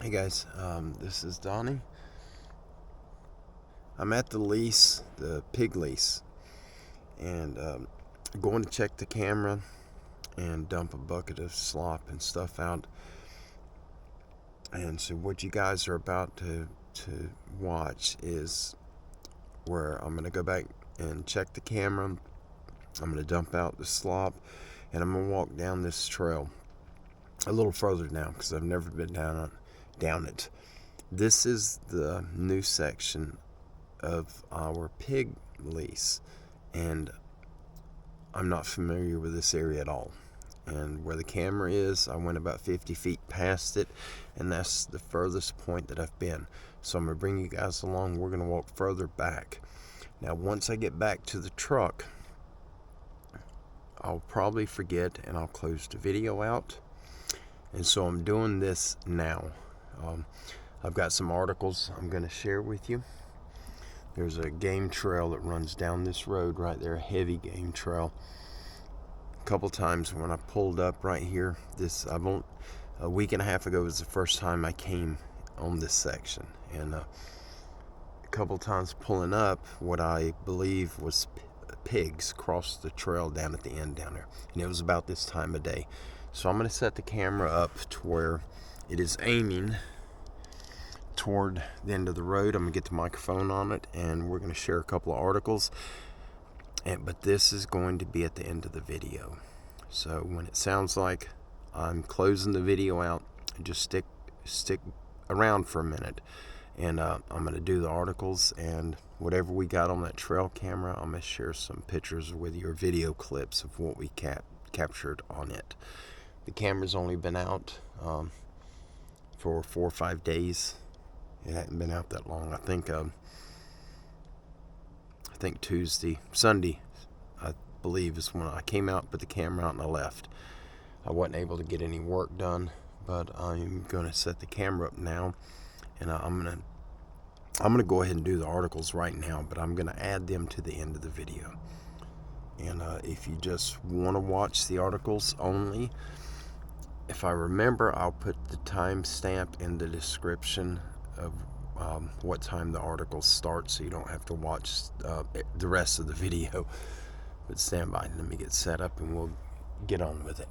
Hey guys, this is Donnie. I'm at the lease, the pig lease, and going to check the camera and dump a bucket of slop and stuff out. And so what you guys are about to watch is where I'm going to go back and check the camera. I'm going to dump out the slop, and I'm going to walk down this trail a little further now because I've never been down it. This is the new section of our pig lease, and I'm not familiar with this area at all. And where the camera is, I went about 50 feet past it, and that's the furthest point that I've been. So I'm going to bring you guys along. We're going to walk further back. Now once I get back to the truck, I'll probably forget and I'll close the video out. And so I'm doing this now. I've got some articles I'm going to share with you. There's a game trail that runs down this road right there, a heavy game trail. A couple times when I pulled up right here, a week and a half ago was the first time I came on this section, and a couple times pulling up, what I believe was pigs crossed the trail down at the end down there, and it was about this time of day. So I'm going to set the camera up to where it is aiming toward the end of the road. I'm going to get the microphone on it, and we're going to share a couple of articles. But this is going to be at the end of the video. So when it sounds like I'm closing the video out, just stick around for a minute. And I'm going to do the articles, and whatever we got on that trail camera, I'm going to share some pictures with you or video clips of what we captured on it. The camera's only been out for 4 or 5 days. It hadn't been out that long. I think Sunday, I believe, is when I came out, put the camera out, and I left. I wasn't able to get any work done, but I'm going to set the camera up now, and I'm going to go ahead and do the articles right now, but I'm going to add them to the end of the video. And if you just want to watch the articles only, if I remember, I'll put the timestamp in the description of what time the articles start, so you don't have to watch the rest of the video. But stand by, let me get set up and we'll get on with it.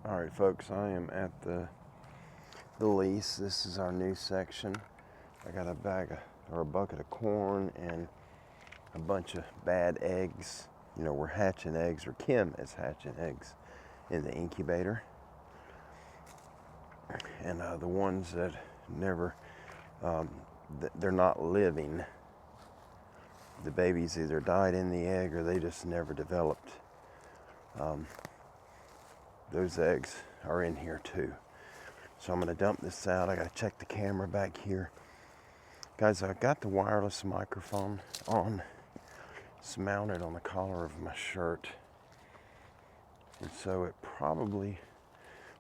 Alright folks, I am at the lease. This is our new section. I got a bucket of corn and a bunch of bad eggs. You know, we're hatching eggs, or Kim is hatching eggs in the incubator. And the ones that never, they're not living. The babies either died in the egg or they just never developed those eggs are in here too. So I'm going to dump this out. I got to check the camera back here. Guys, I got the wireless microphone on. It's mounted on the collar of my shirt. And so it probably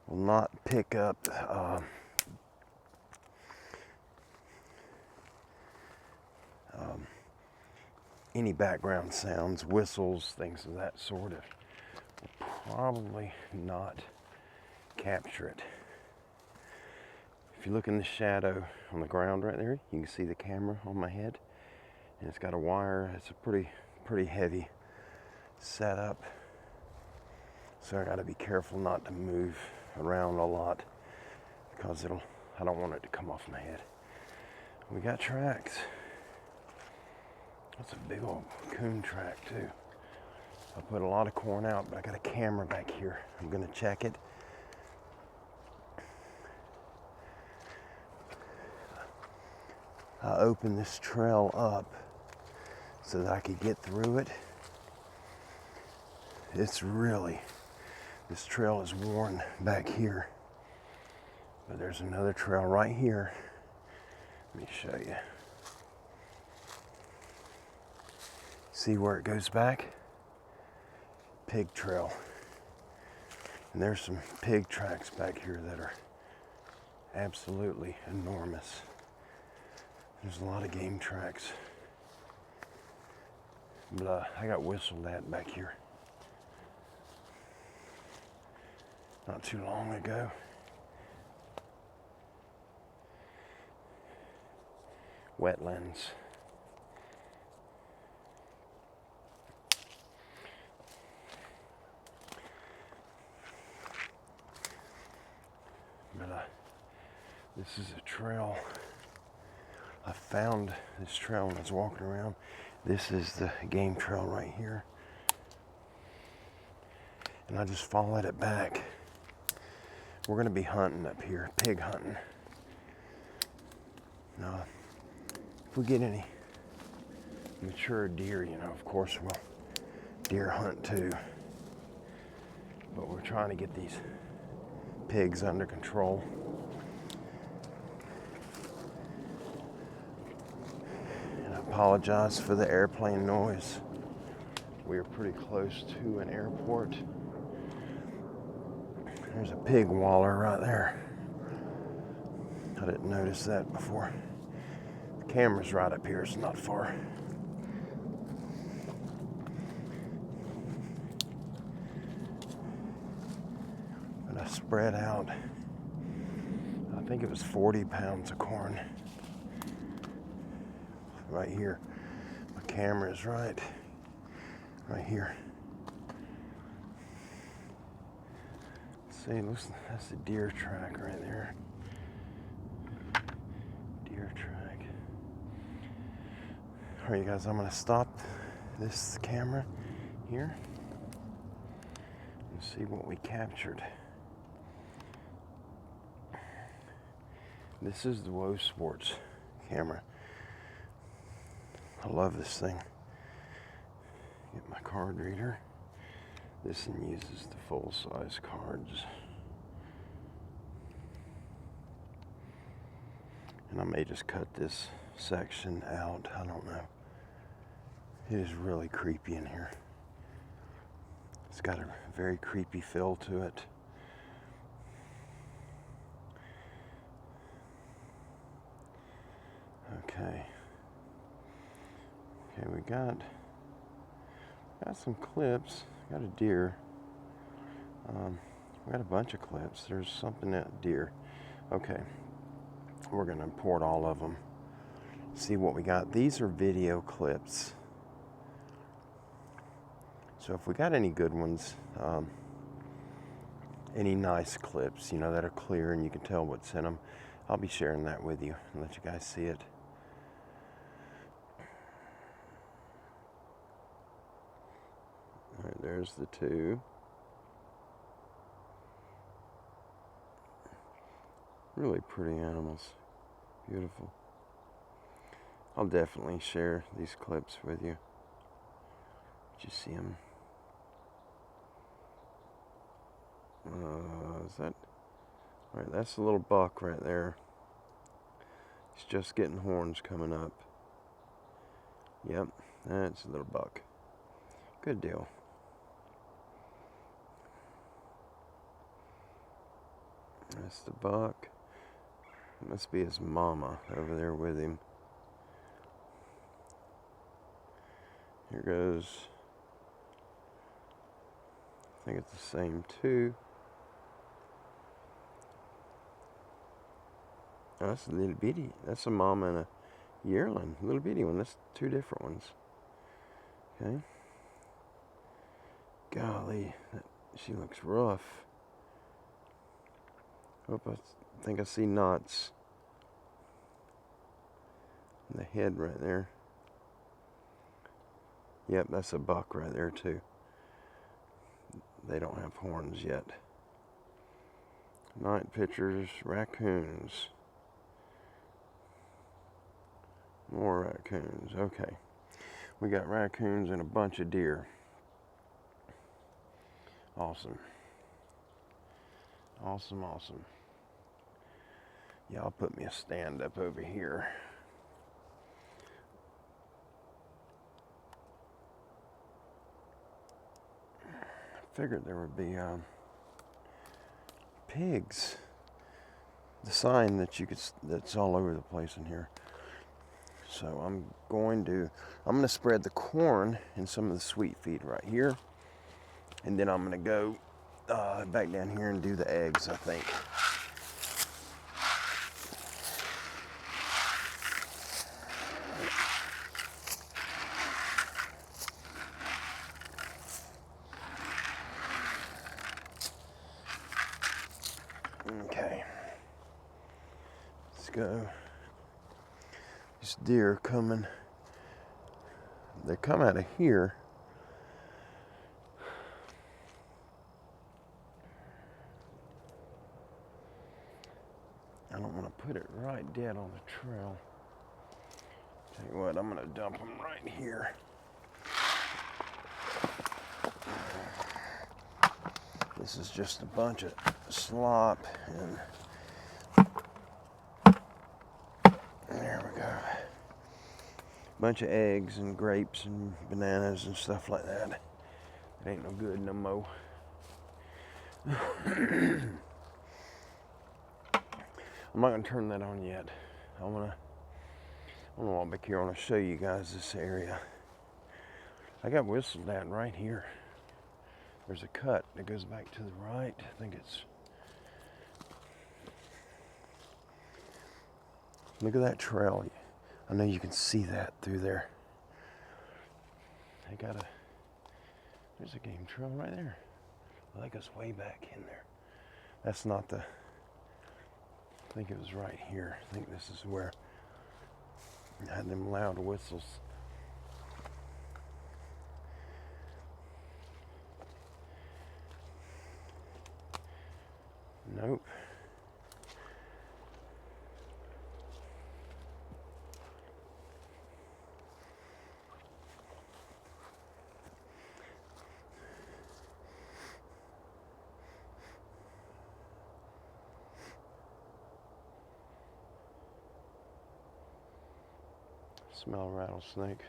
will not pick up any background sounds, whistles, things of that sort. It will probably not capture it. If you look in the shadow on the ground right there, you can see the camera on my head. And it's got a wire. It's a pretty heavy setup. So I got to be careful not to move around a lot because I don't want it to come off my head. We got tracks. That's a big old coon track too. I put a lot of corn out, but I got a camera back here. I'm gonna check it. I opened this trail up so that I could get through it. This trail is worn back here. But there's another trail right here. Let me show you. See where it goes back? Pig trail. And there's some pig tracks back here that are absolutely enormous. There's a lot of game tracks. But I got whistled at back here not too long ago. Wetlands. But this is a trail. I found this trail when I was walking around. This is the game trail right here. And I just followed it back. We're gonna be hunting up here, pig hunting. Now, if we get any mature deer, of course we'll deer hunt too. But we're trying to get these pigs under control. And I apologize for the airplane noise. We are pretty close to an airport. There's a pig waller right there. I didn't notice that before. The camera's right up here, it's not far. But I spread out, I think it was 40 pounds of corn. Right here. My camera is right here. See, that's the deer track right there. Deer track. All right, you guys, I'm gonna stop this camera here and see what we captured. This is the Woe Sports camera. I love this thing. Get my card reader. This one uses the full-size cards. And I may just cut this section out. I don't know. It is really creepy in here. It's got a very creepy feel to it. Okay. Okay, we got some clips. Got a deer. We got a bunch of clips. There's something at deer. Okay. We're going to import all of them. See what we got. These are video clips. So if we got any good ones, any nice clips, that are clear and you can tell what's in them, I'll be sharing that with you and let you guys see it. All right, there's the two. Really pretty animals. Beautiful. I'll definitely share these clips with you. Did you see them? Is that? All right, that's a little buck right there. He's just getting horns coming up. Yep, that's a little buck. Good deal. That's the buck. It must be his mama over there with him. Here goes. I think it's the same two. Oh, that's a little bitty. That's a mama and a yearling. Little bitty one. That's two different ones. Okay. Golly, she looks rough. I think I see knots in the head right there. Yep, that's a buck right there too. They don't have horns yet. Night pictures, raccoons. More raccoons. Okay. We got raccoons and a bunch of deer. Awesome. Awesome, awesome. Yeah, I'll put me a stand up over here. I figured there would be pigs. The sign that that's all over the place in here. So I'm going to spread the corn and some of the sweet feed right here. And then I'm going to go back down here and do the eggs, I think. Okay. Let's go. These deer coming. They come out of here. I don't want to put it right dead on the trail. Tell you what, I'm going to dump them right here. This is just a bunch of slop and there we go. Bunch of eggs and grapes and bananas and stuff like that. It ain't no good no more. I'm not gonna turn that on yet. I'm gonna walk back here. I want to show you guys this area. I got whistled at right here. There's a cut that goes back to the right. I think it's. Look at that trail. I know you can see that through there. There's a game trail right there. Well, that goes way back in there. That's not the. I think it was right here. I think this is where I had them loud whistles. Nope. Smell rattlesnake.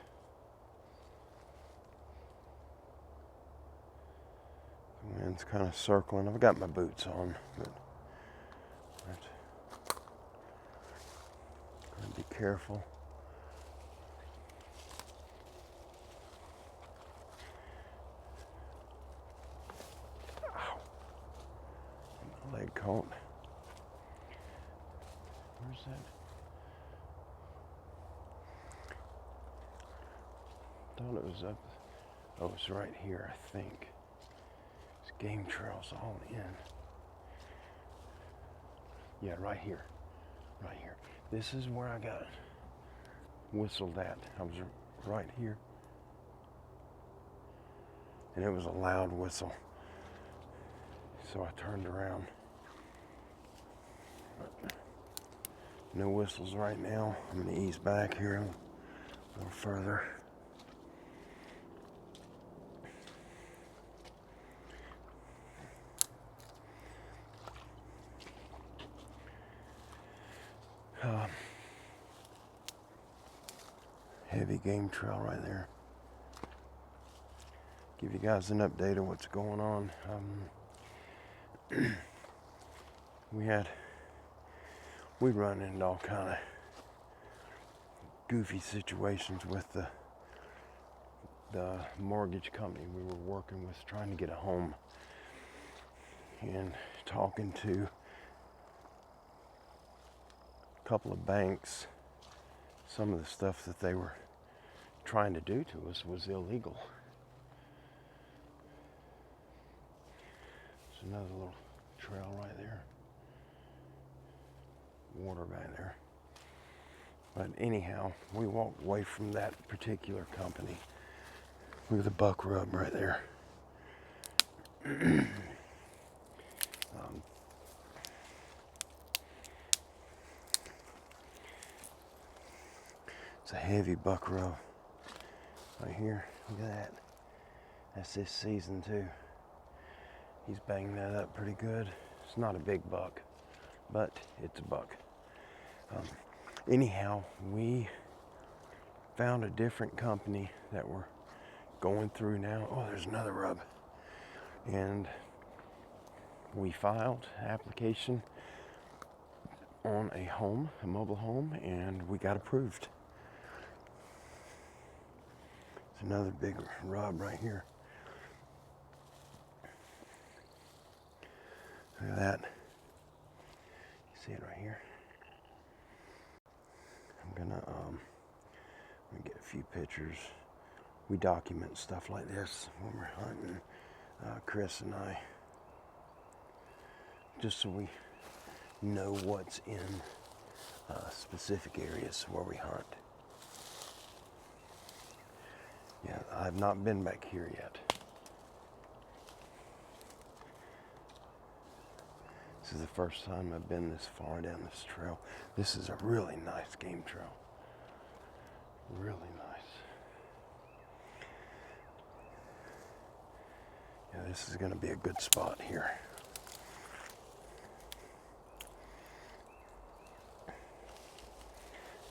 The wind's kind of circling. I've got my boots on, but gotta be careful. Ow. My leg caught. Where's that? Thought it was up. Oh, it's right here, I think. This game trail's all in. Yeah, right here. Right here. This is where I got whistled at. I was right here. And it was a loud whistle. So I turned around. But no whistles right now. I'm going to ease back here a little further. Heavy game trail right there. Give you guys an update of what's going on. We run into all kind of goofy situations with the mortgage company we were working with, trying to get a home, and talking to a couple of banks. Some of the stuff that they were trying to do to us was illegal. There's another little trail right there. Water back there. But anyhow, we walked away from that particular company. Look at the buck rub right there. It's a heavy buck rub right here. Look at that. That's this season too. He's banging that up pretty good. It's not a big buck, but it's a buck. Anyhow, we found a different company that we're going through now. Oh, there's another rub. And we filed application on a home, a mobile home, and we got approved. It's another big rub right here. Look at that. You see it right here? I'm gonna get a few pictures. We document stuff like this when we're hunting, Chris and I, just so we know what's in specific areas where we hunt. Yeah, I've not been back here yet. This is the first time I've been this far down this trail. This is a really nice game trail. Really nice. Yeah, this is going to be a good spot here.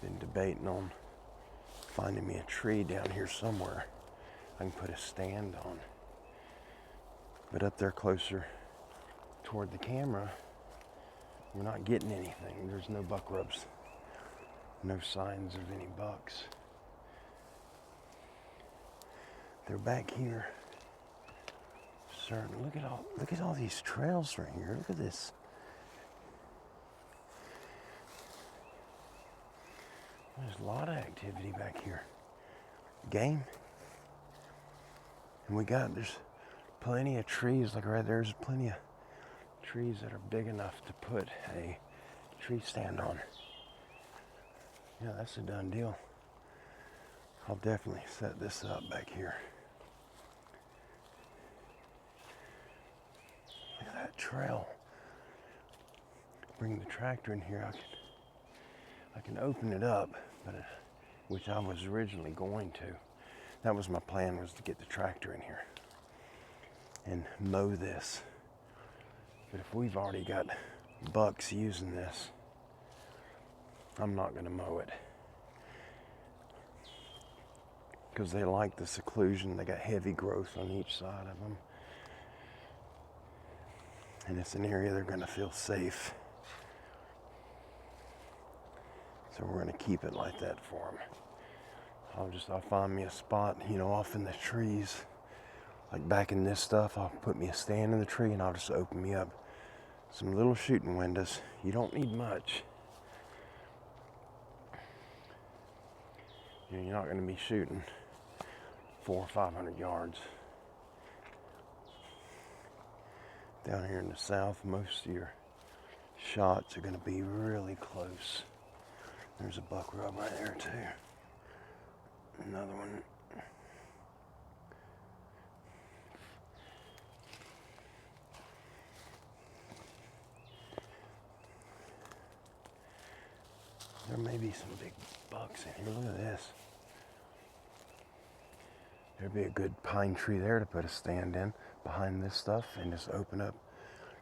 Been debating on finding me a tree down here somewhere I can put a stand on. But up there closer toward the camera, we're not getting anything. There's no buck rubs. No signs of any bucks. They're back here. Certain. Look at all these trails right here. Look at this. There's a lot of activity back here. Game. And there's plenty of trees. Like right there's plenty of trees that are big enough to put a tree stand on. Yeah, that's a done deal. I'll definitely set this up back here. Look at that trail. Bring the tractor in here. I can open it up, which I was originally going to. That was my plan, was to get the tractor in here and mow this. But if we've already got bucks using this, I'm not going to mow it. Because they like the seclusion. They got heavy growth on each side of them. And it's an area they're going to feel safe. So we're going to keep it like that for them. I'll find me a spot, off in the trees. Like back in this stuff, I'll put me a stand in the tree and I'll just open me up some little shooting windows. You don't need much. You're not going to be shooting 400 or 500 yards. Down here in the south, most of your shots are going to be really close. There's a buck rub right there too. Another one. There may be some big bucks in here. Look at this. There'd be a good pine tree there to put a stand in behind this stuff and just open up.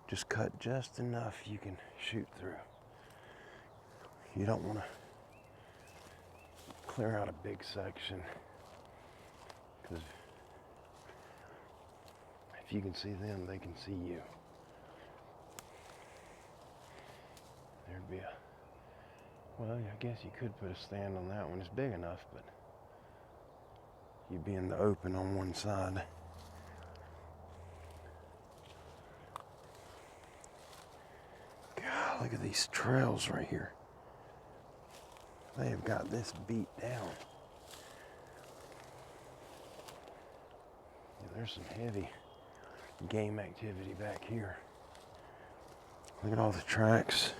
Just cut just enough you can shoot through. You don't want to clear out a big section, because if you can see them, they can see you. There'd be well, I guess you could put a stand on that one. It's big enough, but you'd be in the open on one side. God, look at these trails right here. They have got this beat down. Yeah, there's some heavy game activity back here. Look at all the tracks.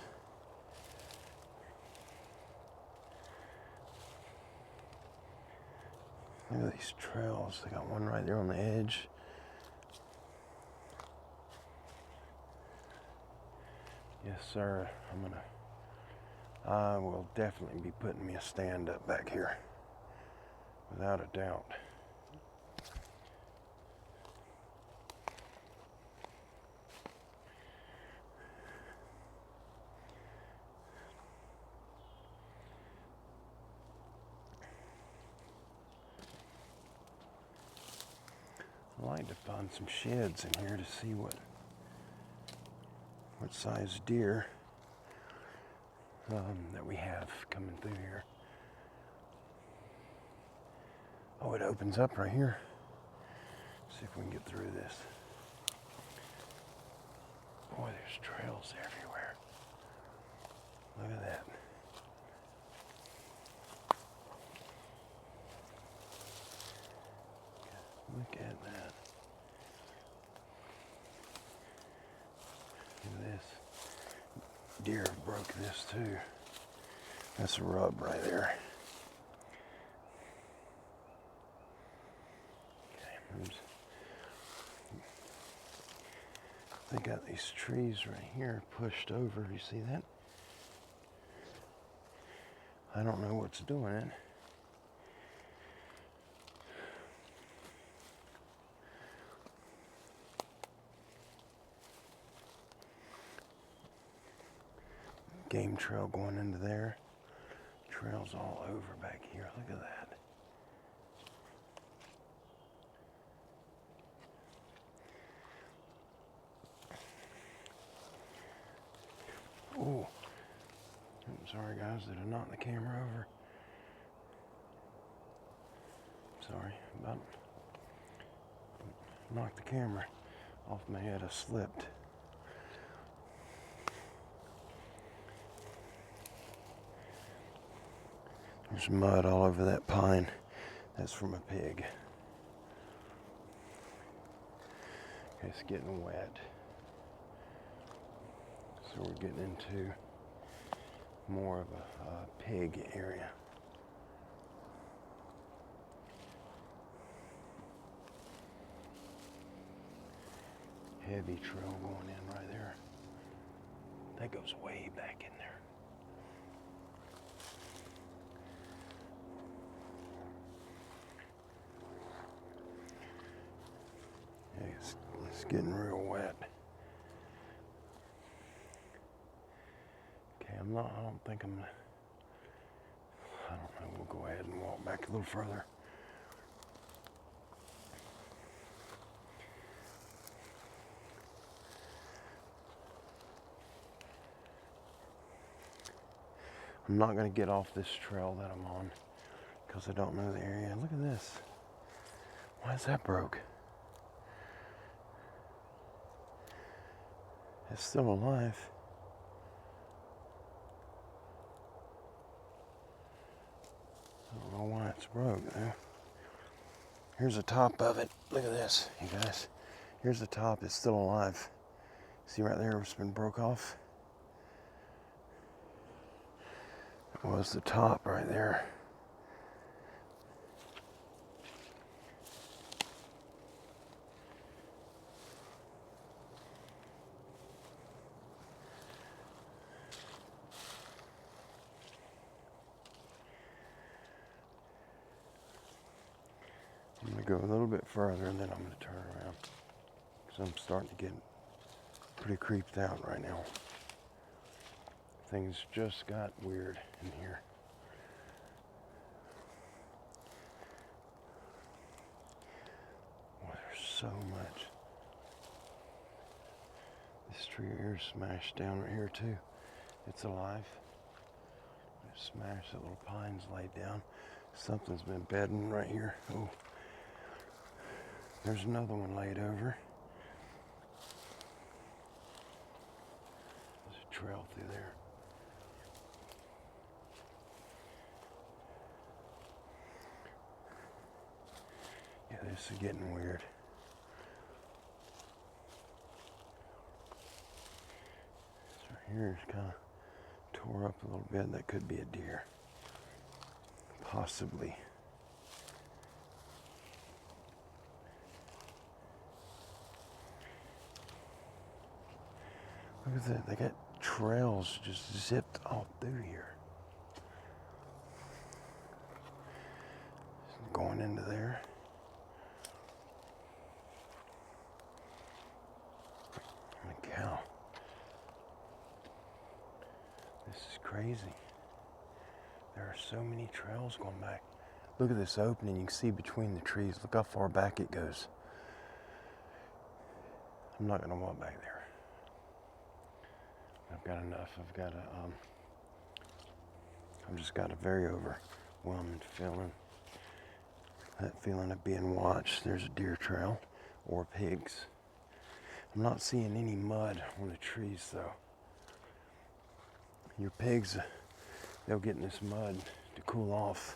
Look at these trails. They got one right there on the edge. Yes, sir. I will definitely be putting me a stand up back here, without a doubt. I like to find some sheds in here to see what size deer that we have coming through here. Oh, it opens up right here. See if we can get through this. Boy, there's trails everywhere. Look at that. Look at that. Look at this. Deer have broke this too. That's a rub right there. Okay, they got these trees right here pushed over. You see that? I don't know what's doing it. Game trail going into there. Trails all over back here. Look at that. Oh, I'm sorry guys, did I knock the camera over? Sorry, about knocked the camera off my head. I slipped. There's mud all over that pine. That's from a pig. Okay, it's getting wet. So we're getting into more of a pig area. Heavy trail going in right there. That goes way back in there. Yeah, it's getting real wet. Okay, I don't think I'm gonna, I don't know, we'll go ahead and walk back a little further. I'm not going to get off this trail that I'm on because I don't know the area. Look at this. Why is that broke? It's still alive. I don't know why it's broke though. Here's the top of it. Look at this, you guys. Here's the top. It's still alive. See right there, it's been broke off. That was the top right there. I'm going to go a little bit further and then I'm going to turn around because I'm starting to get pretty creeped out right now. Things just got weird in here. so much. This tree here is smashed down right here too. It's alive. It's smashed. The little pines laid down. Something's been bedding right here. Oh, there's another one laid over. There's a trail through there. Yeah, this is getting weird. This right here is kind of tore up a little bit. That could be a deer. Possibly. Look at that. They got trails just zipped all through here. Going into there. Holy cow. This is crazy. There are so many trails going back. Look at this opening. You can see between the trees. Look how far back it goes. I'm not going to walk back there. I've got enough. I've just got a very overwhelming feeling. That feeling of being watched. There's a deer trail or pigs. I'm not seeing any mud on the trees though. Your pigs, they'll get in this mud to cool off,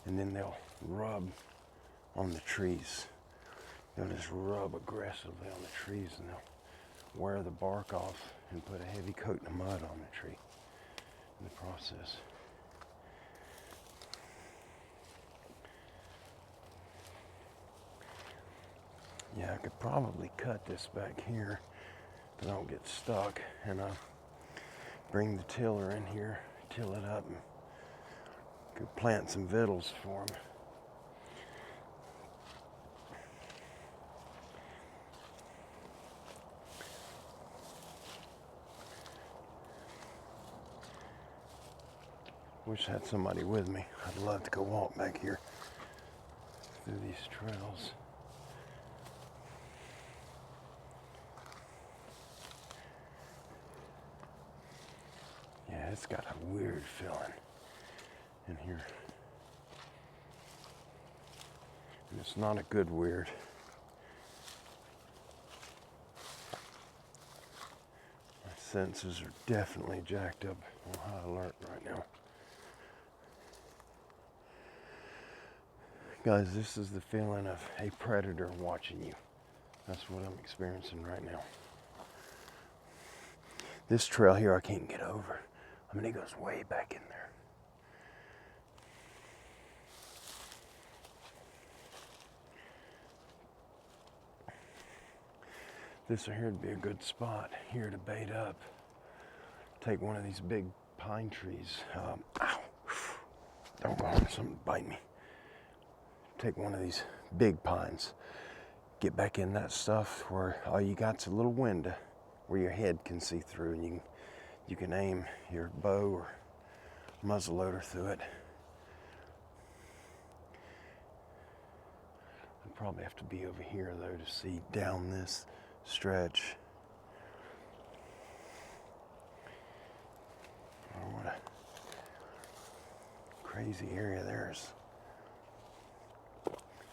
and then they'll rub on the trees. They'll just rub aggressively on the trees, and they'll wear the bark off and put a heavy coat of mud on the tree in the process. Yeah, I could probably cut this back here so I don't get stuck, and bring the tiller in here, till it up, and could plant some vittles for them. Wish I had somebody with me. I'd love to go walk back here through these trails. Yeah, it's got a weird feeling in here. And it's not a good weird. My senses are definitely jacked up on high alert right now. Guys, this is the feeling of a predator watching you. That's what I'm experiencing right now. This trail here I can't get over. I mean, it goes way back in there. This right here would be a good spot here to bait up. Take one of these big pine trees. Ow! Don't go on, something bite me. Take one of these big pines. Get back in that stuff where all you got's a little window where your head can see through, and you can aim your bow or muzzleloader through it. I'd probably have to be over here though to see down this stretch. Oh, what a crazy area there is.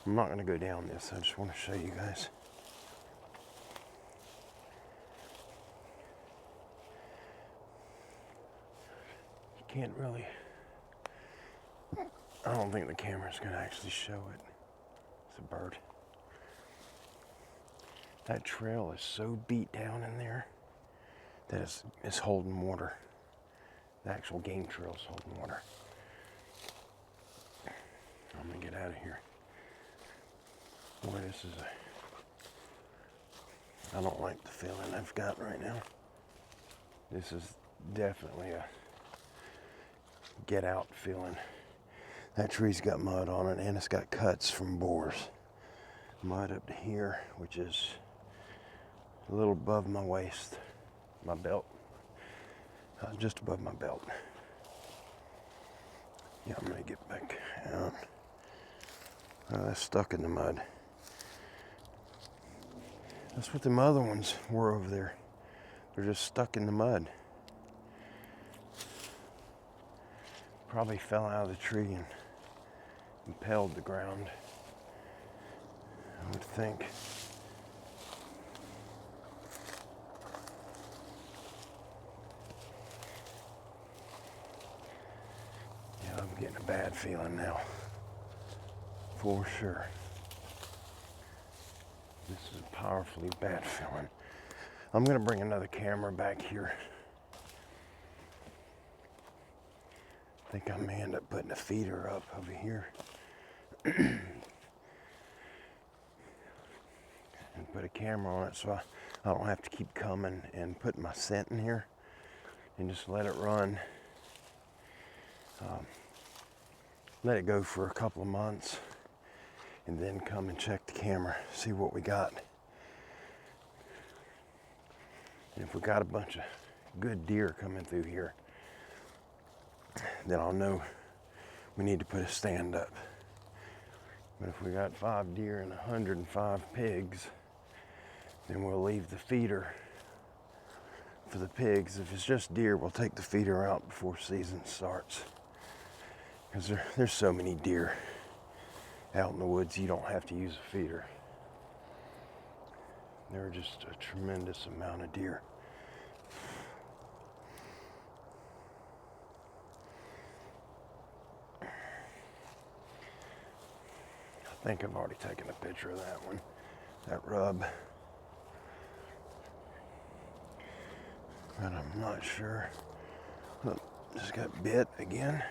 I'm not going to go down this. I just want to show you guys. You can't really, I don't think the camera's going to actually show it. It's a bird. That trail is so beat down in there that it's holding water. The actual game trail's holding water. I'm going to get out of here. Boy, this is I don't like the feeling I've got right now. This is definitely a get out feeling. That tree's got mud on it, and it's got cuts from boars. Mud up to here, which is a little above my waist, my belt, just above my belt. Yeah, I'm gonna get back out. That's stuck in the mud. That's what them other ones were over there. They're just stuck in the mud. Probably fell out of the tree and impaled the ground, I would think. Yeah, I'm getting a bad feeling now, for sure. This is a powerfully bad feeling. I'm gonna bring another camera back here. I think I may end up putting a feeder up over here. And put a camera on it so I don't have to keep coming and putting my scent in here, and just let it run. Let it go for a couple of months and then come and check the camera, see what we got. And if we got a bunch of good deer coming through here, then I'll know we need to put a stand up. But if we got 5 deer and 105 pigs, then we'll leave the feeder for the pigs. If it's just deer, we'll take the feeder out before season starts. Because there's so many deer out in the woods, you don't have to use a feeder. There are just a tremendous amount of deer. I think I've already taken a picture of that one, that rub. But I'm not sure. Look, just got bit again.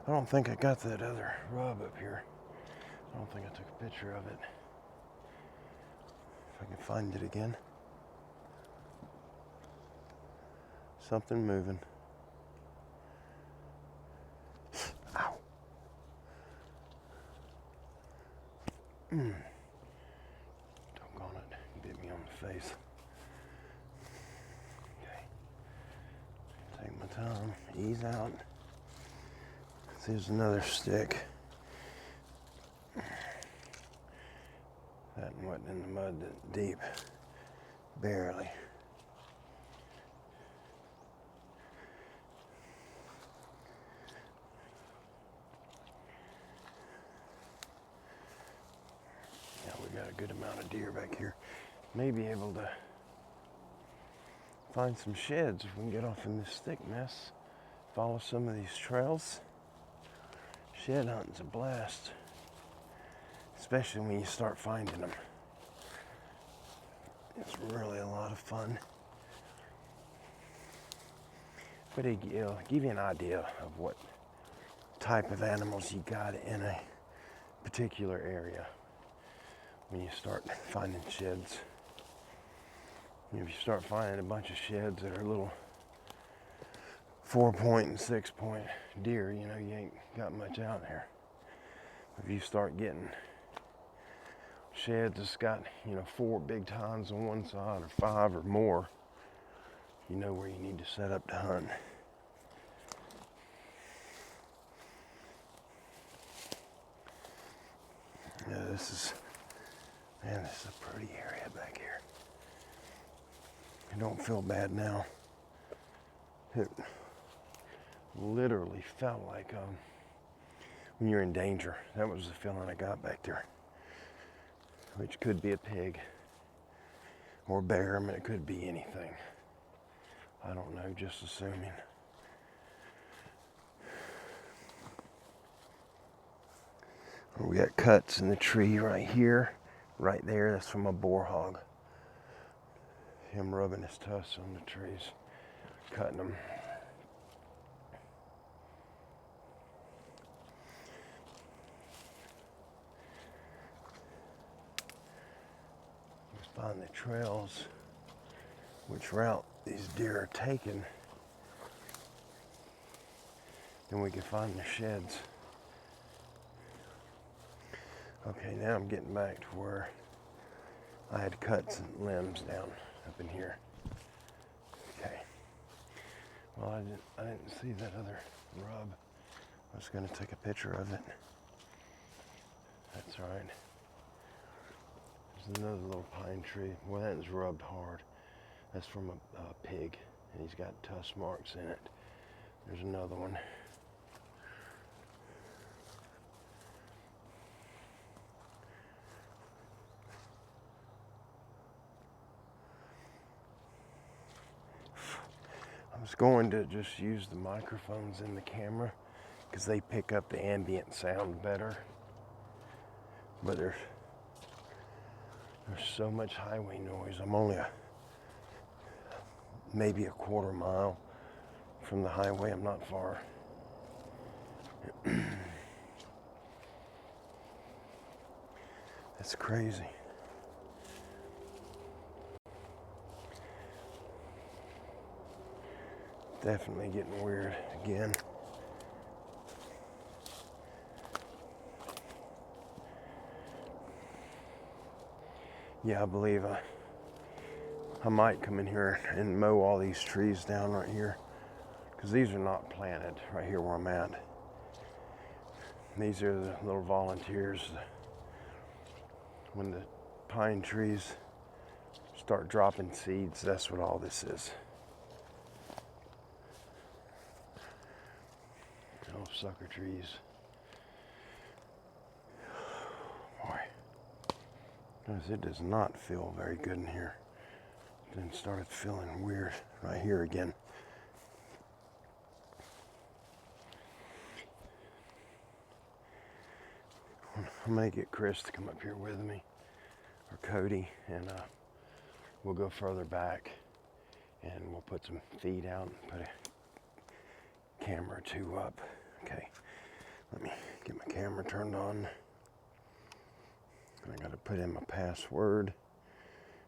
I don't think I got that other rub up here. I don't think I took a picture of it. If I can find it again. Something moving. Ow. Doggone it. Bit me on the face. Okay. Take my time. Ease out. There's another stick. That wasn't in the mud that deep. Barely. Yeah, we got a good amount of deer back here. May be able to find some sheds if we can get off in this thick mess. Follow some of these trails. Shed hunting's a blast, especially when you start finding them. It's really a lot of fun. But it'll give you an idea of what type of animals you got in a particular area when you start finding sheds. If you start finding a bunch of sheds that are little 4-point and 6-point deer, you know, you ain't got much out there. If you start getting sheds that's got, 4 big tines on one side or 5 or more, you know where you need to set up to hunt. Yeah, this is a pretty area back here. I don't feel bad now. It literally felt like when you're in danger. That was the feeling I got back there. Which could be a pig or a bear. I mean, it could be anything. I don't know, just assuming. We got cuts in the tree right here, right there. That's from a boar hog. Him rubbing his tusks on the trees, cutting them. Let's find the trails, which route these deer are taking. Then we can find the sheds. Okay, now I'm getting back to where I had cuts and limbs down up in here. Okay. Well, I didn't see that other rub. was going to take a picture of it. That's right. There's another little pine tree. Well, that is rubbed hard. That's from a pig, and he's got tusk marks in it. There's another one. I was going to just use the microphones in the camera because they pick up the ambient sound better. But there's so much highway noise. I'm only maybe a quarter mile from the highway. I'm not far. That's crazy. Definitely getting weird again. Yeah, I believe I might come in here and mow all these trees down right here, because these are not planted right here where I'm at. These are the little volunteers. When the pine trees start dropping seeds, that's what all this is. Oh, sucker trees. Boy, it does not feel very good in here. Then started feeling weird right here again. I'm gonna get Chris to come up here with me, or Cody, and we'll go further back, and we'll put some feed out and put a camera or two up. Okay, let me get my camera turned on. I gotta put in my password,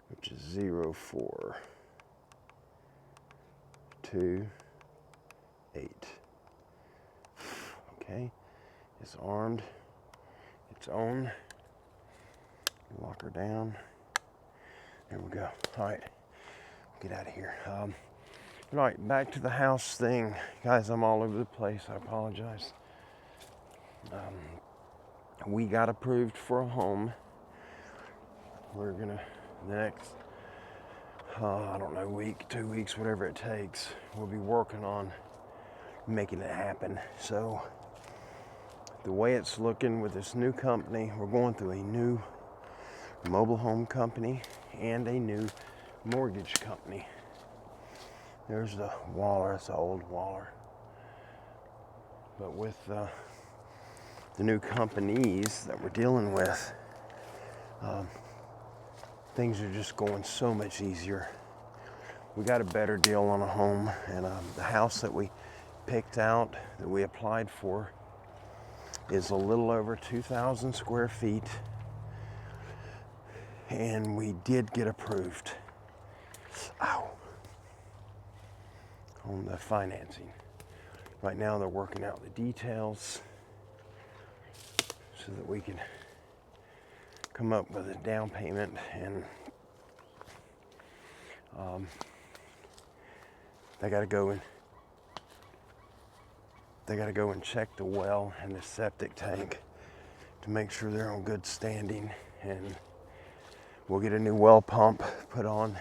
which is 0428. Okay, it's armed. It's on. Lock her down. There we go. All right, get out of here. All right, back to the house thing. Guys, I'm all over the place. I apologize. We got approved for a home. We're gonna, the next, I don't know, week, 2 weeks, whatever it takes, we'll be working on making it happen. So the way it's looking with this new company, we're going through a new mobile home company and a new mortgage company. There's the Waller, it's the old Waller. But with the new companies that we're dealing with, things are just going so much easier. We got a better deal on a home, and the house that we picked out, that we applied for, is a little over 2,000 square feet, and we did get approved. Ow. On the financing. Right now they're working out the details so that we can come up with a down payment, and they got to go and check the well and the septic tank to make sure they're on good standing, and we'll get a new well pump put on,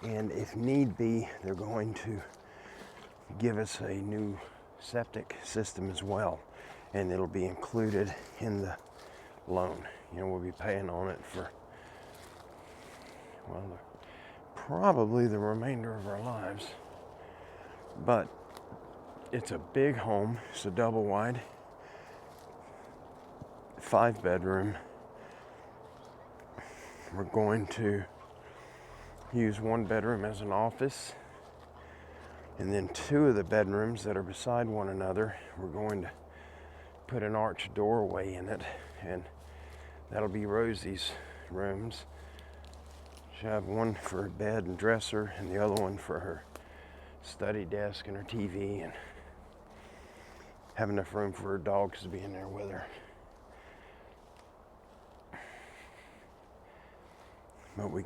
and if need be, they're going to give us a new septic system as well, and it'll be included in the loan. You know, we'll be paying on it for, well, probably the remainder of our lives. But it's a big home. It's a double wide, 5-bedroom. We're going to use 1 bedroom as an office, and then 2 of the bedrooms that are beside one another, we're going to put an arched doorway in it, and that'll be Rosie's rooms. She'll have one for her bed and dresser, and the other one for her study desk and her TV, and have enough room for her dogs to be in there with her. But we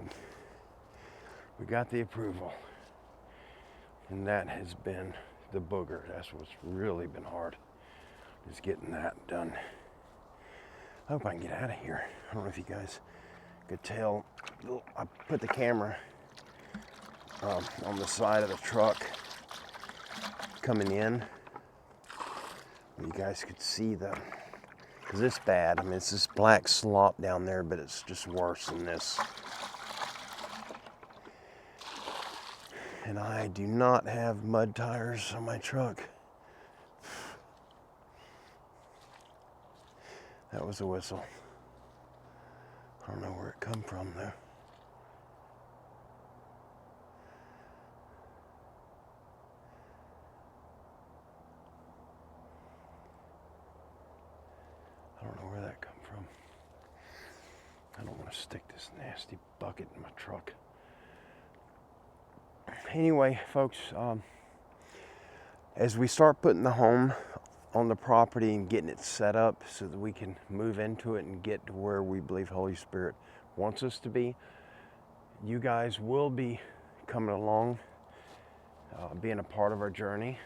got the approval, and that has been the booger. That's what's really been hard. is getting that done. I hope I can get out of here. I don't know if you guys could tell. I put the camera on the side of the truck coming in. You guys could see because it's bad. I mean, it's this black slop down there, but it's just worse than this. And I do not have mud tires on my truck. That was a whistle. I don't know where it come from though. I don't know where that come from. I don't want to stick this nasty bucket in my truck. Anyway, folks, as we start putting the home on the property and getting it set up so that we can move into it and get to where we believe Holy Spirit wants us to be, you guys will be coming along, being a part of our journey,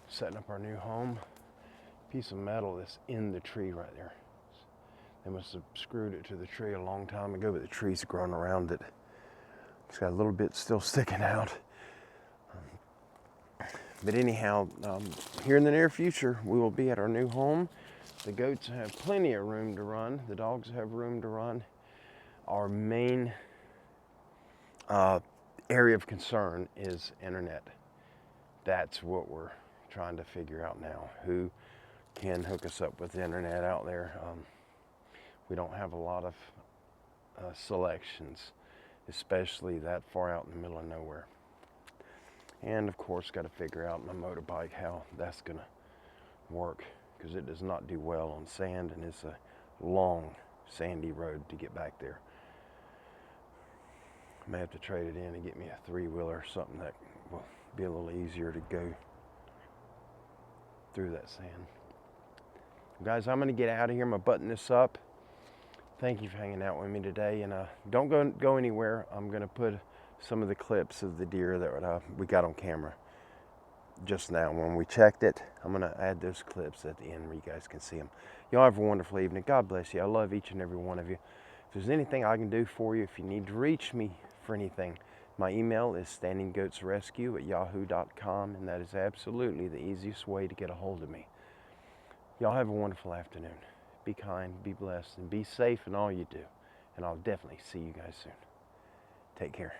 setting up our new home. Piece of metal that's in the tree right there. They must have screwed it to the tree a long time ago, but the tree's grown around it. It's got a little bit still sticking out. But anyhow, here in the near future, we will be at our new home. The goats have plenty of room to run. The dogs have room to run. Our main area of concern is internet. That's what we're trying to figure out now. Who can hook us up with the internet out there? We don't have a lot of selections, especially that far out in the middle of nowhere. And of course, got to figure out my motorbike how that's gonna work, because it does not do well on sand, and it's a long sandy road to get back there. I may have to trade it in and get me a 3-wheeler or something that will be a little easier to go through that sand. Guys, I'm gonna get out of here. I'm gonna button this up. Thank you for hanging out with me today, and don't go anywhere. I'm gonna put some of the clips of the deer that we got on camera just now when we checked it. I'm gonna add those clips at the end where you guys can see them. Y'all have a wonderful evening. God bless you. I love each and every one of you. If there's anything I can do for you, if you need to reach me for anything, my email is standinggoatsrescue@yahoo.com, and that is absolutely the easiest way to get a hold of me. Y'all have a wonderful afternoon. Be kind, be blessed, and be safe in all you do. And I'll definitely see you guys soon. Take care.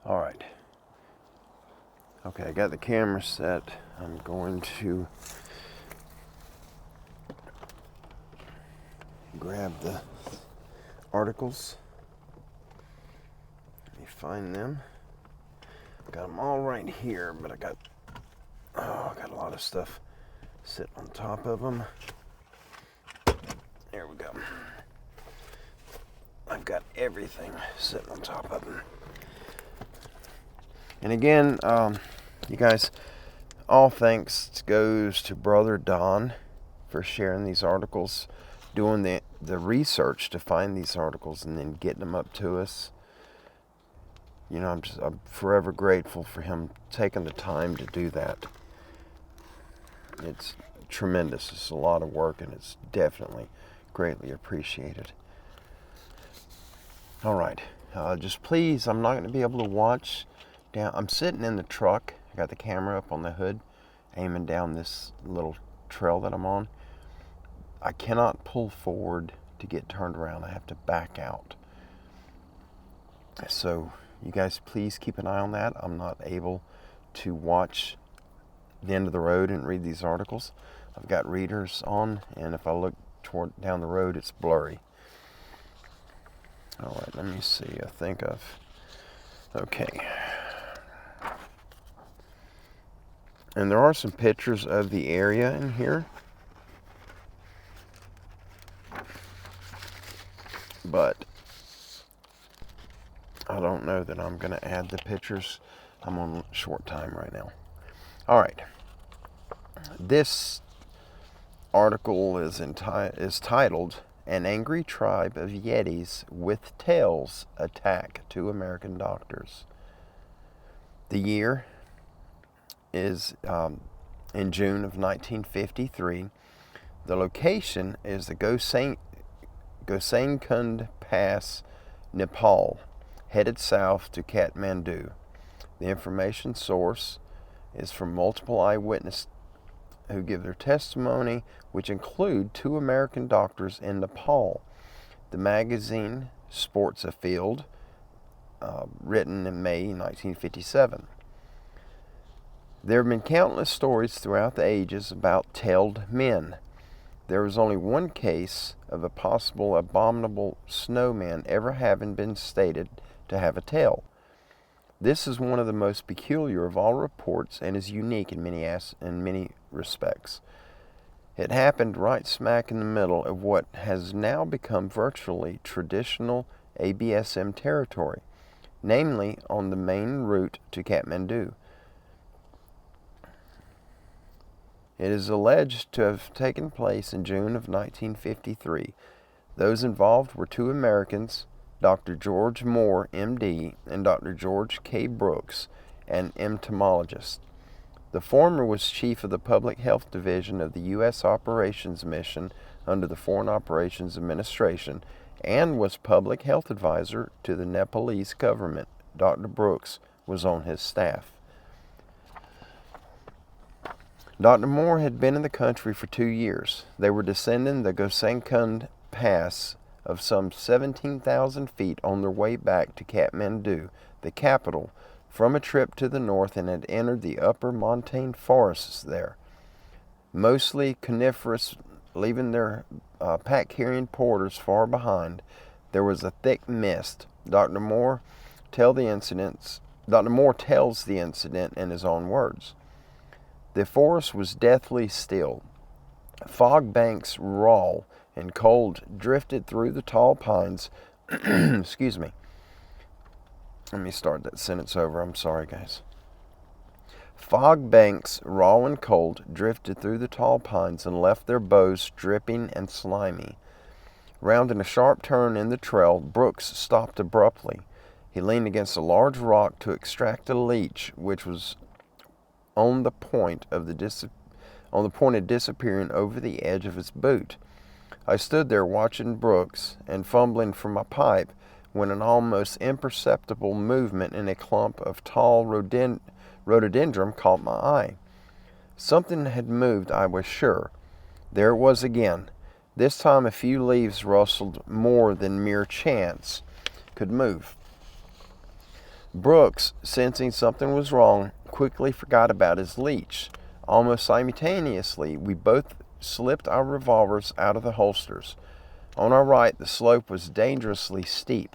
All right. Okay, I got the camera set. I'm going to grab the articles. Let me find them. Got them all right here, but I got a lot of stuff sitting on top of them. There we go. I've got everything sitting on top of them. And again, you guys, all thanks goes to Brother Don for sharing these articles, doing the research to find these articles, and then getting them up to us. You know, I'm forever grateful for him taking the time to do that. It's tremendous. It's a lot of work, and it's definitely greatly appreciated. All right, just please, I'm not going to be able to watch down. I'm sitting in the truck. I got the camera up on the hood, aiming down this little trail that I'm on. I cannot pull forward to get turned around. I have to back out. So you guys please keep an eye on that. I'm not able to watch the end of the road and read these articles. I've got readers on, and if I look down the road, it's blurry. All right, let me see. I think okay. And there are some pictures of the area in here, but I don't know that I'm going to add the pictures. I'm on short time right now. All right. This article is titled, "An Angry Tribe of Yetis with Tails Attack 2 American Doctors." The year is in June of 1953. The location is the Gosankund Pass, Nepal, headed south to Kathmandu. The information source is from multiple eyewitnesses who give their testimony, which include 2 American doctors in Nepal. The magazine sports a field, written in May 1957. There have been countless stories throughout the ages about tailed men. There is only one case of a possible abominable snowman ever having been stated to have a tail. This is one of the most peculiar of all reports and is unique in many respects. It happened right smack in the middle of what has now become virtually traditional ABSM territory, namely on the main route to Kathmandu. It is alleged to have taken place in June of 1953. Those involved were 2 Americans, Dr. George Moore, M.D., and Dr. George K. Brooks, an entomologist. The former was chief of the Public Health Division of the U.S. Operations Mission under the Foreign Operations Administration and was public health advisor to the Nepalese government. Dr. Brooks was on his staff. Dr. Moore had been in the country for 2 years. They were descending the Gosankund Pass of some 17,000 feet on their way back to Kathmandu, the capital, from a trip to the north, and had entered the upper montane forests there, mostly coniferous, leaving their pack-carrying porters far behind. There was a thick mist. Dr. Moore tells the incident in his own words. The forest was deathly still. Fog banks, raw and cold, drifted through the tall pines. Excuse me. Let me start that sentence over. I'm sorry, guys. Fog banks, raw and cold, drifted through the tall pines and left their boughs dripping and slimy. Rounding a sharp turn in the trail, Brooks stopped abruptly. He leaned against a large rock to extract a leech, which was on the point of disappearing over the edge of his boot. I stood there watching Brooks and fumbling for my pipe when an almost imperceptible movement in a clump of tall rhododendron caught my eye. Something had moved, I was sure. There it was again. This time a few leaves rustled more than mere chance could move. Brooks, sensing something was wrong, quickly forgot about his leech. Almost simultaneously, we both slipped our revolvers out of the holsters. On our right, the slope was dangerously steep.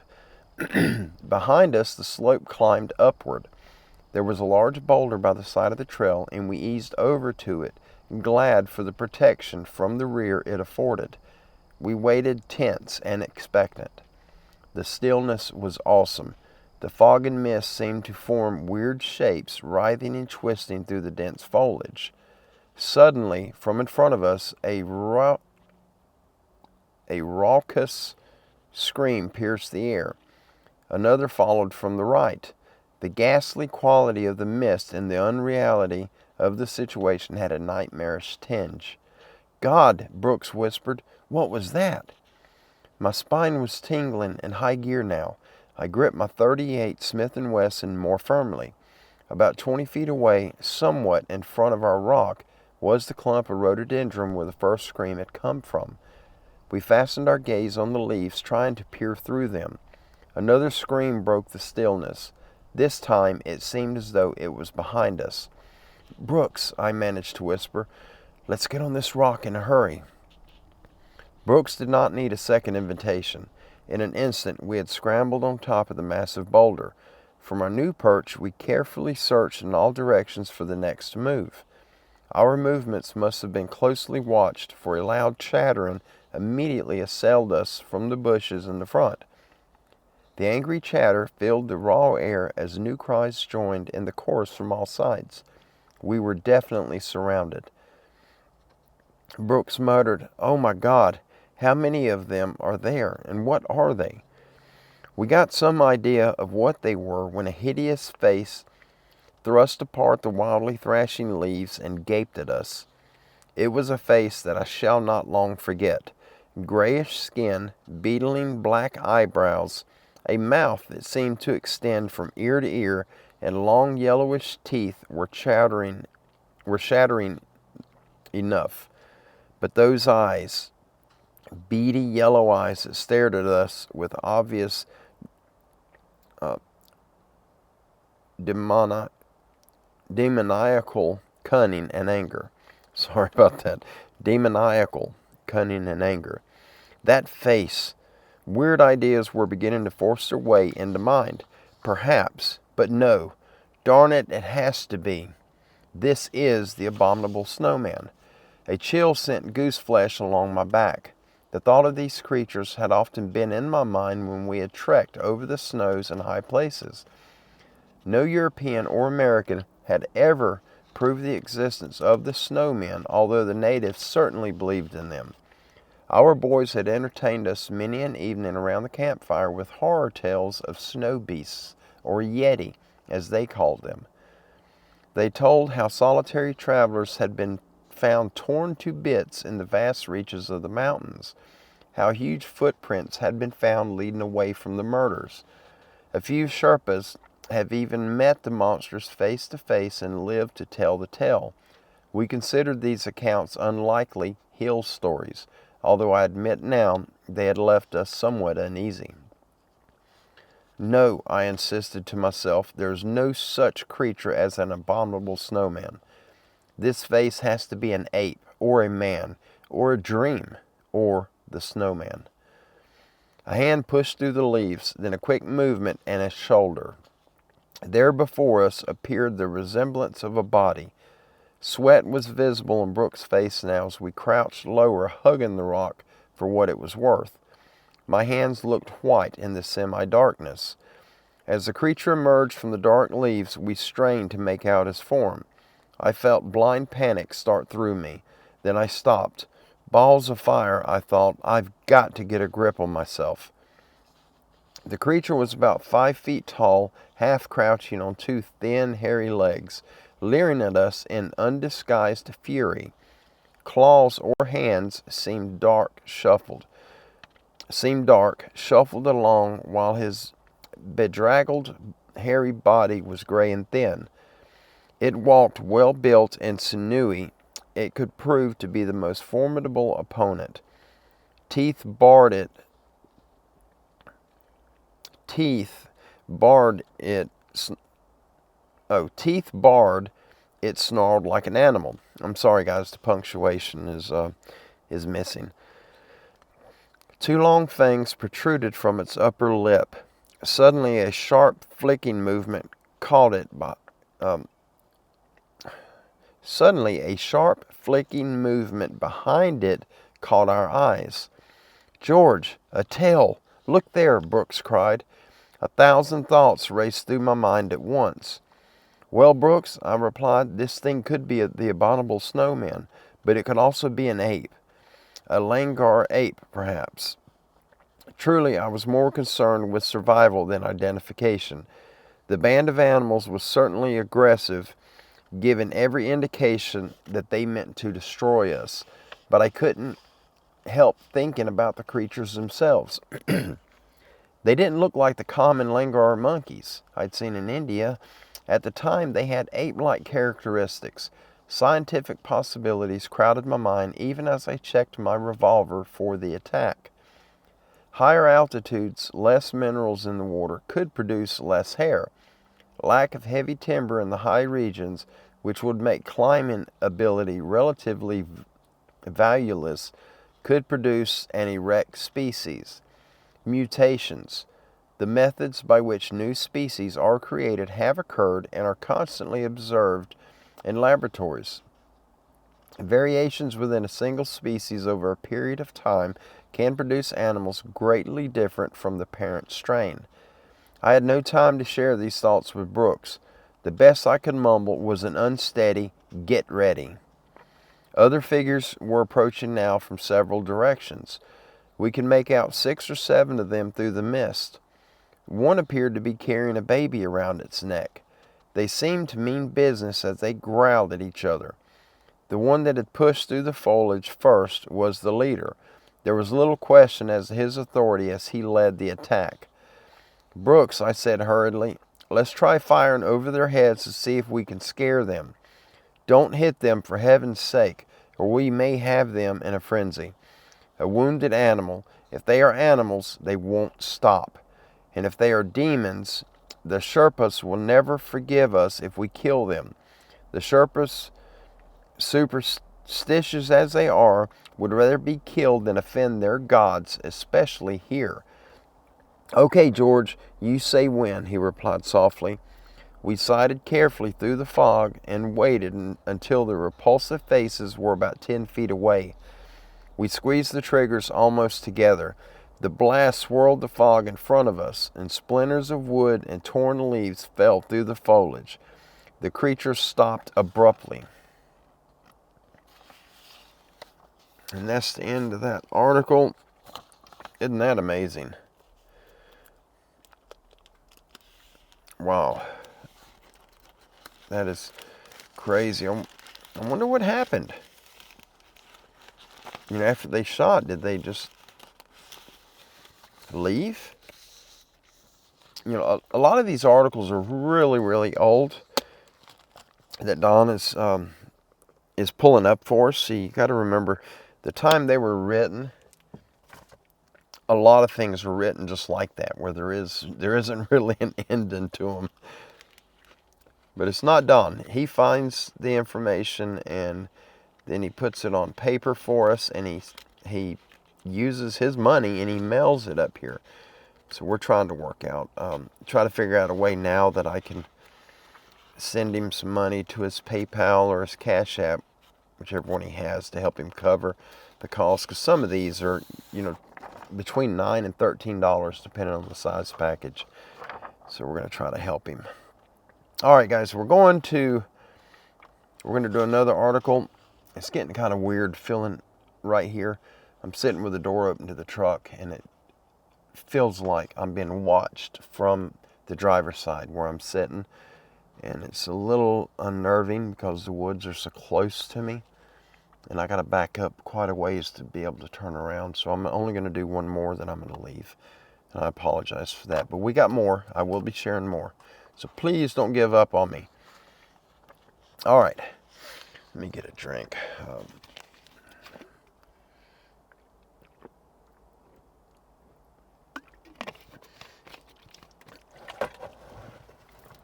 Behind us, the slope climbed upward. There was a large boulder by the side of the trail, and we eased over to it, glad for the protection from the rear it afforded. We waited tense and expectant. The stillness was awesome. The fog and mist seemed to form weird shapes, writhing and twisting through the dense foliage. Suddenly, from in front of us, a raucous scream pierced the air. Another followed from the right. The ghastly quality of the mist and the unreality of the situation had a nightmarish tinge. "God," Brooks whispered, "what was that?" My spine was tingling in high gear now. I gripped my .38 Smith & Wesson more firmly. About 20 feet away, somewhat in front of our rock, was the clump of rhododendron where the first scream had come from. We fastened our gaze on the leaves, trying to peer through them. Another scream broke the stillness. This time it seemed as though it was behind us. "Brooks," I managed to whisper, "let's get on this rock in a hurry." Brooks did not need a second invitation. In an instant we had scrambled on top of the massive boulder. From our new perch we carefully searched in all directions for the next move. Our movements must have been closely watched, for a loud chattering immediately assailed us from the bushes in the front. The angry chatter filled the raw air as new cries joined in the chorus from all sides. We were definitely surrounded. Brooks muttered, "Oh my God, how many of them are there, and what are they?" We got some idea of what they were when a hideous face thrust apart the wildly thrashing leaves, and gaped at us. It was a face that I shall not long forget. Grayish skin, beetling black eyebrows, a mouth that seemed to extend from ear to ear, and long yellowish teeth were shattering enough. But those eyes, beady yellow eyes that stared at us with obvious demoniacal cunning and anger. Sorry about that. Demoniacal cunning and anger. That face. Weird ideas were beginning to force their way into mind. Perhaps, but no. Darn it, it has to be. This is the abominable snowman. A chill sent goose flesh along my back. The thought of these creatures had often been in my mind when we had trekked over the snows and high places. No European or American had ever proved the existence of the snowmen, although the natives certainly believed in them. Our boys had entertained us many an evening around the campfire with horror tales of snow beasts, or yeti, as they called them. They told how solitary travelers had been found torn to bits in the vast reaches of the mountains, how huge footprints had been found leading away from the murders. A few Sherpas have even met the monsters face to face and lived to tell the tale. We considered these accounts unlikely hill stories, although I admit now they had left us somewhat uneasy. No, I insisted to myself, there is no such creature as an abominable snowman. This face has to be an ape, or a man, or a dream, or the snowman. A hand pushed through the leaves, then a quick movement and a shoulder. There before us appeared the resemblance of a body. Sweat was visible in Brooks' face now as we crouched lower, hugging the rock for what it was worth. My hands looked white in the semi-darkness. As the creature emerged from the dark leaves, we strained to make out his form. I felt blind panic start through me. Then I stopped. Balls of fire, I thought. I've got to get a grip on myself. The creature was about 5 feet tall, half crouching on two thin, hairy legs, leering at us in undisguised fury. Claws or hands seemed dark, shuffled along while his bedraggled, hairy body was gray and thin. It walked well built and sinewy. It could prove to be the most formidable opponent. Teeth barred it snarled like an animal. I'm sorry, guys, the punctuation is missing. Two long fangs protruded from its upper lip. Suddenly, a sharp flicking movement caught it by. Suddenly, a sharp flicking movement behind it caught our eyes. "George, a tail! Look there!" Brooks cried. 1,000 thoughts raced through my mind at once. "Well, Brooks," I replied, "this thing could be the abominable snowman, but it could also be an ape. A langur ape, perhaps." Truly, I was more concerned with survival than identification. The band of animals was certainly aggressive, given every indication that they meant to destroy us, but I couldn't help thinking about the creatures themselves. They didn't look like the common langur monkeys I'd seen in India. At the time, they had ape-like characteristics. Scientific possibilities crowded my mind even as I checked my revolver for the attack. Higher altitudes, less minerals in the water, could produce less hair. Lack of heavy timber in the high regions, which would make climbing ability relatively valueless, could produce an erect species. Mutations. The methods by which new species are created have occurred and are constantly observed in laboratories. Variations within a single species over a period of time can produce animals greatly different from the parent strain. I had no time to share these thoughts with Brooks. The best I could mumble was an unsteady, "Get ready." Other figures were approaching now from several directions. We could make out 6 or 7 of them through the mist. One appeared to be carrying a baby around its neck. They seemed to mean business as they growled at each other. The one that had pushed through the foliage first was the leader. There was little question as to his authority as he led the attack. "Brooks," I said hurriedly, "let's try firing over their heads to see if we can scare them. Don't hit them, for heaven's sake, or we may have them in a frenzy. A wounded animal, if they are animals, they won't stop. And if they are demons, the Sherpas will never forgive us if we kill them. The Sherpas, superstitious as they are, would rather be killed than offend their gods, especially here." "Okay, George, you say when," he replied softly. We sighted carefully through the fog and waited until the repulsive faces were about 10 feet away. We squeezed the triggers almost together. The blast swirled the fog in front of us, and splinters of wood and torn leaves fell through the foliage. The creatures stopped abruptly. And that's the end of that article. Isn't that amazing? Wow. That is crazy. I wonder what happened. After they shot, did they just leave? A lot of these articles are really, really old that Don is pulling up for us. So you got to remember the time they were written. A lot of things were written just like that, where there isn't really an ending to them. But it's not Don. He finds the information and then he puts it on paper for us, and he uses his money and he mails it up here. So we're trying to work out, try to figure out a way now that I can send him some money to his PayPal or his Cash App, whichever one he has, to help him cover the cost. Because some of these are, between $9 and $13, depending on the size package. So we're going to try to help him. All right, guys, we're going to do another article. It's getting kind of weird feeling right here. I'm sitting with the door open to the truck, and it feels like I'm being watched from the driver's side where I'm sitting. And it's a little unnerving because the woods are so close to me. And I got to back up quite a ways to be able to turn around. So I'm only going to do one more, then I'm going to leave. And I apologize for that. But we got more. I will be sharing more. So please don't give up on me. All right. Let me get a drink.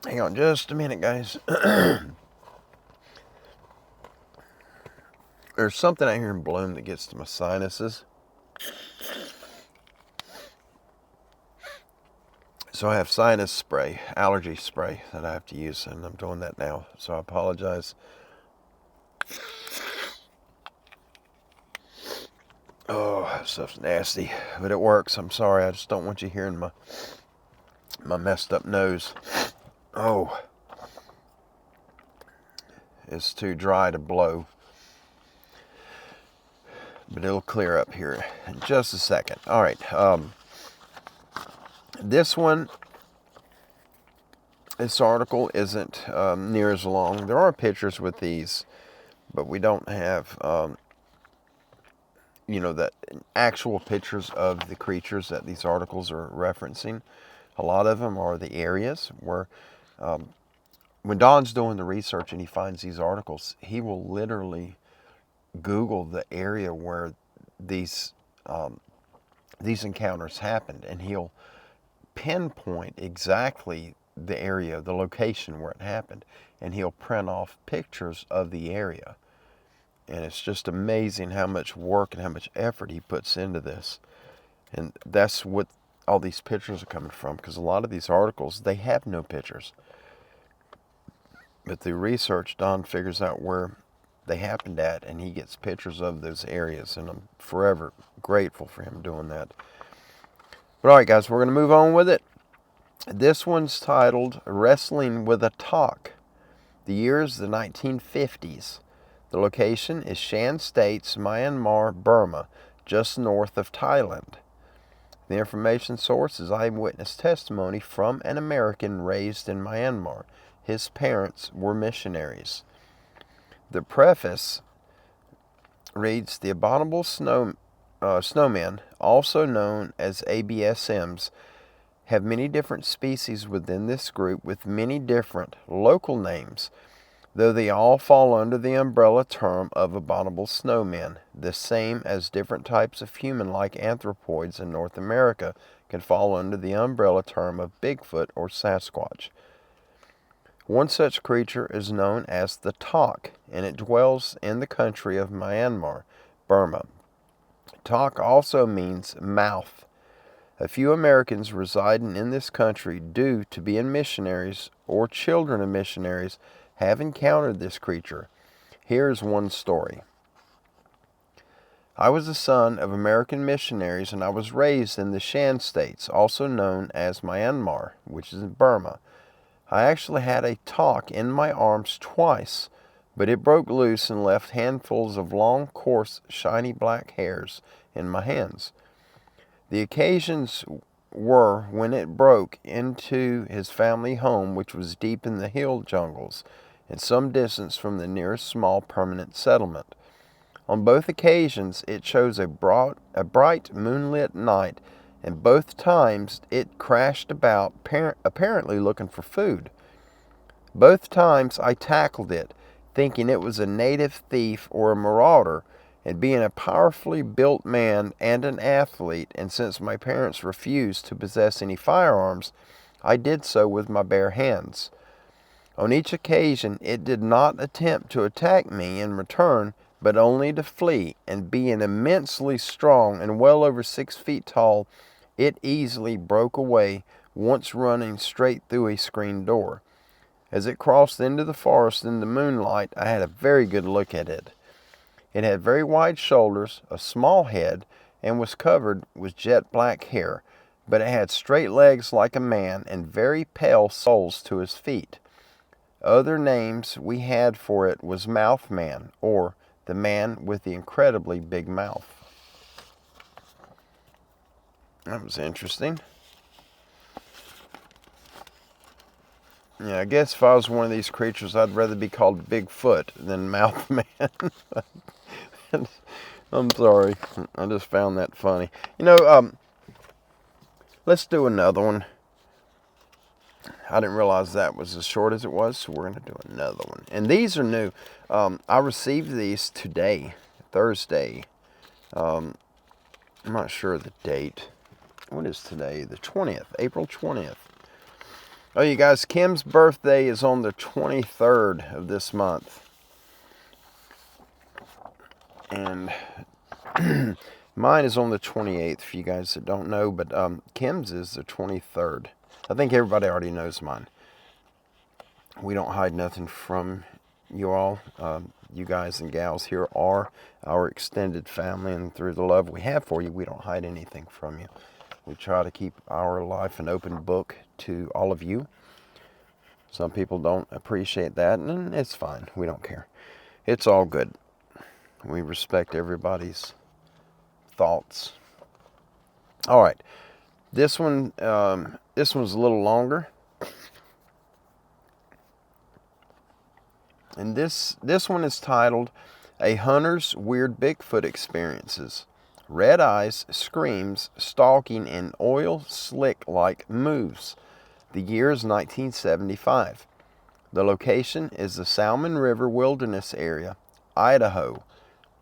Hang on just a minute, guys. There's something out here in Bloom that gets to my sinuses. So I have sinus spray, allergy spray that I have to use, and I'm doing that now. So I apologize. Oh, that stuff's nasty, but it works. I'm sorry. I just don't want you hearing my messed up nose. Oh, it's too dry to blow. But it'll clear up here in just a second. All right. This article isn't near as long. There are pictures with these, but we don't have, the actual pictures of the creatures that these articles are referencing. A lot of them are the areas where, when Don's doing the research and he finds these articles, he will literally Google the area where these encounters happened, and he'll pinpoint exactly the area, the location where it happened, and he'll print off pictures of the area. And it's just amazing how much work and how much effort he puts into this. And that's what all these pictures are coming from, because a lot of these articles, they have no pictures. But through research, Don figures out where they happened at, and he gets pictures of those areas, and I'm forever grateful for him doing that. But all right, guys, we're going to move on with it. This one's titled Wrestling with a Talk. The year is the 1950s. The location is Shan States, Myanmar, Burma, just north of Thailand. The information source is eyewitness testimony from an American raised in Myanmar. His parents were missionaries. The preface reads, the abominable snowmen, also known as ABSMs, have many different species within this group with many different local names, though they all fall under the umbrella term of abominable snowmen, the same as different types of human-like anthropoids in North America can fall under the umbrella term of Bigfoot or Sasquatch. One such creature is known as the Tok, and it dwells in the country of Myanmar, Burma. Tok also means mouth. A few Americans residing in this country, due to being missionaries or children of missionaries, have encountered this creature. Here's one story. I was the son of American missionaries, and I was raised in the Shan states, also known as Myanmar, which is in Burma. I actually had a Tok in my arms twice, but it broke loose and left handfuls of long, coarse, shiny black hairs in my hands. The occasions were when it broke into his family home, which was deep in the hill jungles and some distance from the nearest small permanent settlement. On both occasions it chose a bright moonlit night, and both times it crashed about, apparently looking for food. Both times I tackled it, thinking it was a native thief or a marauder, and being a powerfully built man and an athlete, and since my parents refused to possess any firearms, I did so with my bare hands. On each occasion it did not attempt to attack me in return, but only to flee, and being immensely strong and well over 6 feet tall, it easily broke away, once running straight through a screen door. As it crossed into the forest in the moonlight, I had a very good look at it. It had very wide shoulders, a small head, and was covered with jet black hair, but it had straight legs like a man and very pale soles to his feet. Other names we had for it was Mouth Man, or the man with the incredibly big mouth. That was interesting. Yeah, I guess if I was one of these creatures, I'd rather be called Bigfoot than Mouth Man. I'm sorry. I just found that funny. Let's do another one. I didn't realize that was as short as it was, so we're going to do another one. And these are new. I received these today, Thursday. I'm not sure of the date. What is today? The 20th, April 20th. Oh, you guys, Kim's birthday is on the 23rd of this month. And mine is on the 28th, for you guys that don't know, but Kim's is the 23rd. I think everybody already knows mine. We don't hide nothing from you all. You guys and gals here are our extended family, and through the love we have for you, we don't hide anything from you. We try to keep our life an open book to all of you. Some people don't appreciate that, and it's fine. We don't care. It's all good. We respect everybody's thoughts. All right. This one's a little longer. And this one is titled A Hunter's Weird Bigfoot Experiences. Red eyes, screams, stalking, and oil slick-like moves. The year is 1975. The location is the Salmon River Wilderness Area, Idaho,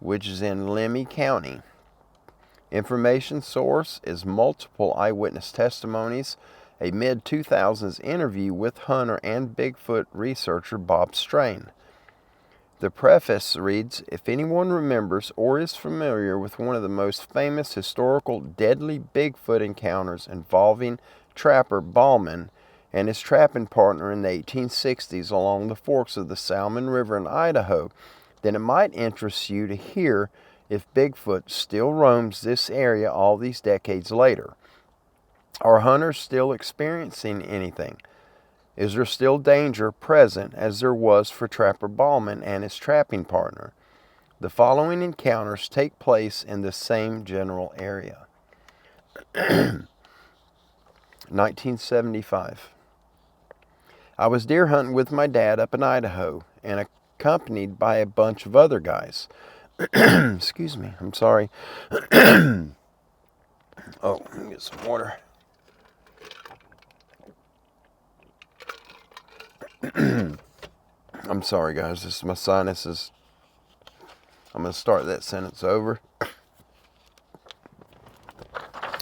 which is in Lemhi County. Information source is multiple eyewitness testimonies, a mid-2000s interview with hunter and Bigfoot researcher Bob Strain. The preface reads, if anyone remembers or is familiar with one of the most famous historical deadly Bigfoot encounters involving trapper Ballman and his trapping partner in the 1860s along the forks of the Salmon River in Idaho, then it might interest you to hear if Bigfoot still roams this area all these decades later. Are hunters still experiencing anything? Is there still danger present as there was for Trapper Ballman and his trapping partner? The following encounters take place in the same general area. 1975. I was deer hunting with my dad up in Idaho and accompanied by a bunch of other guys. Excuse me, I'm sorry. Oh, let me get some water. I'm sorry, guys. This is my sinuses. I'm going to start that sentence over.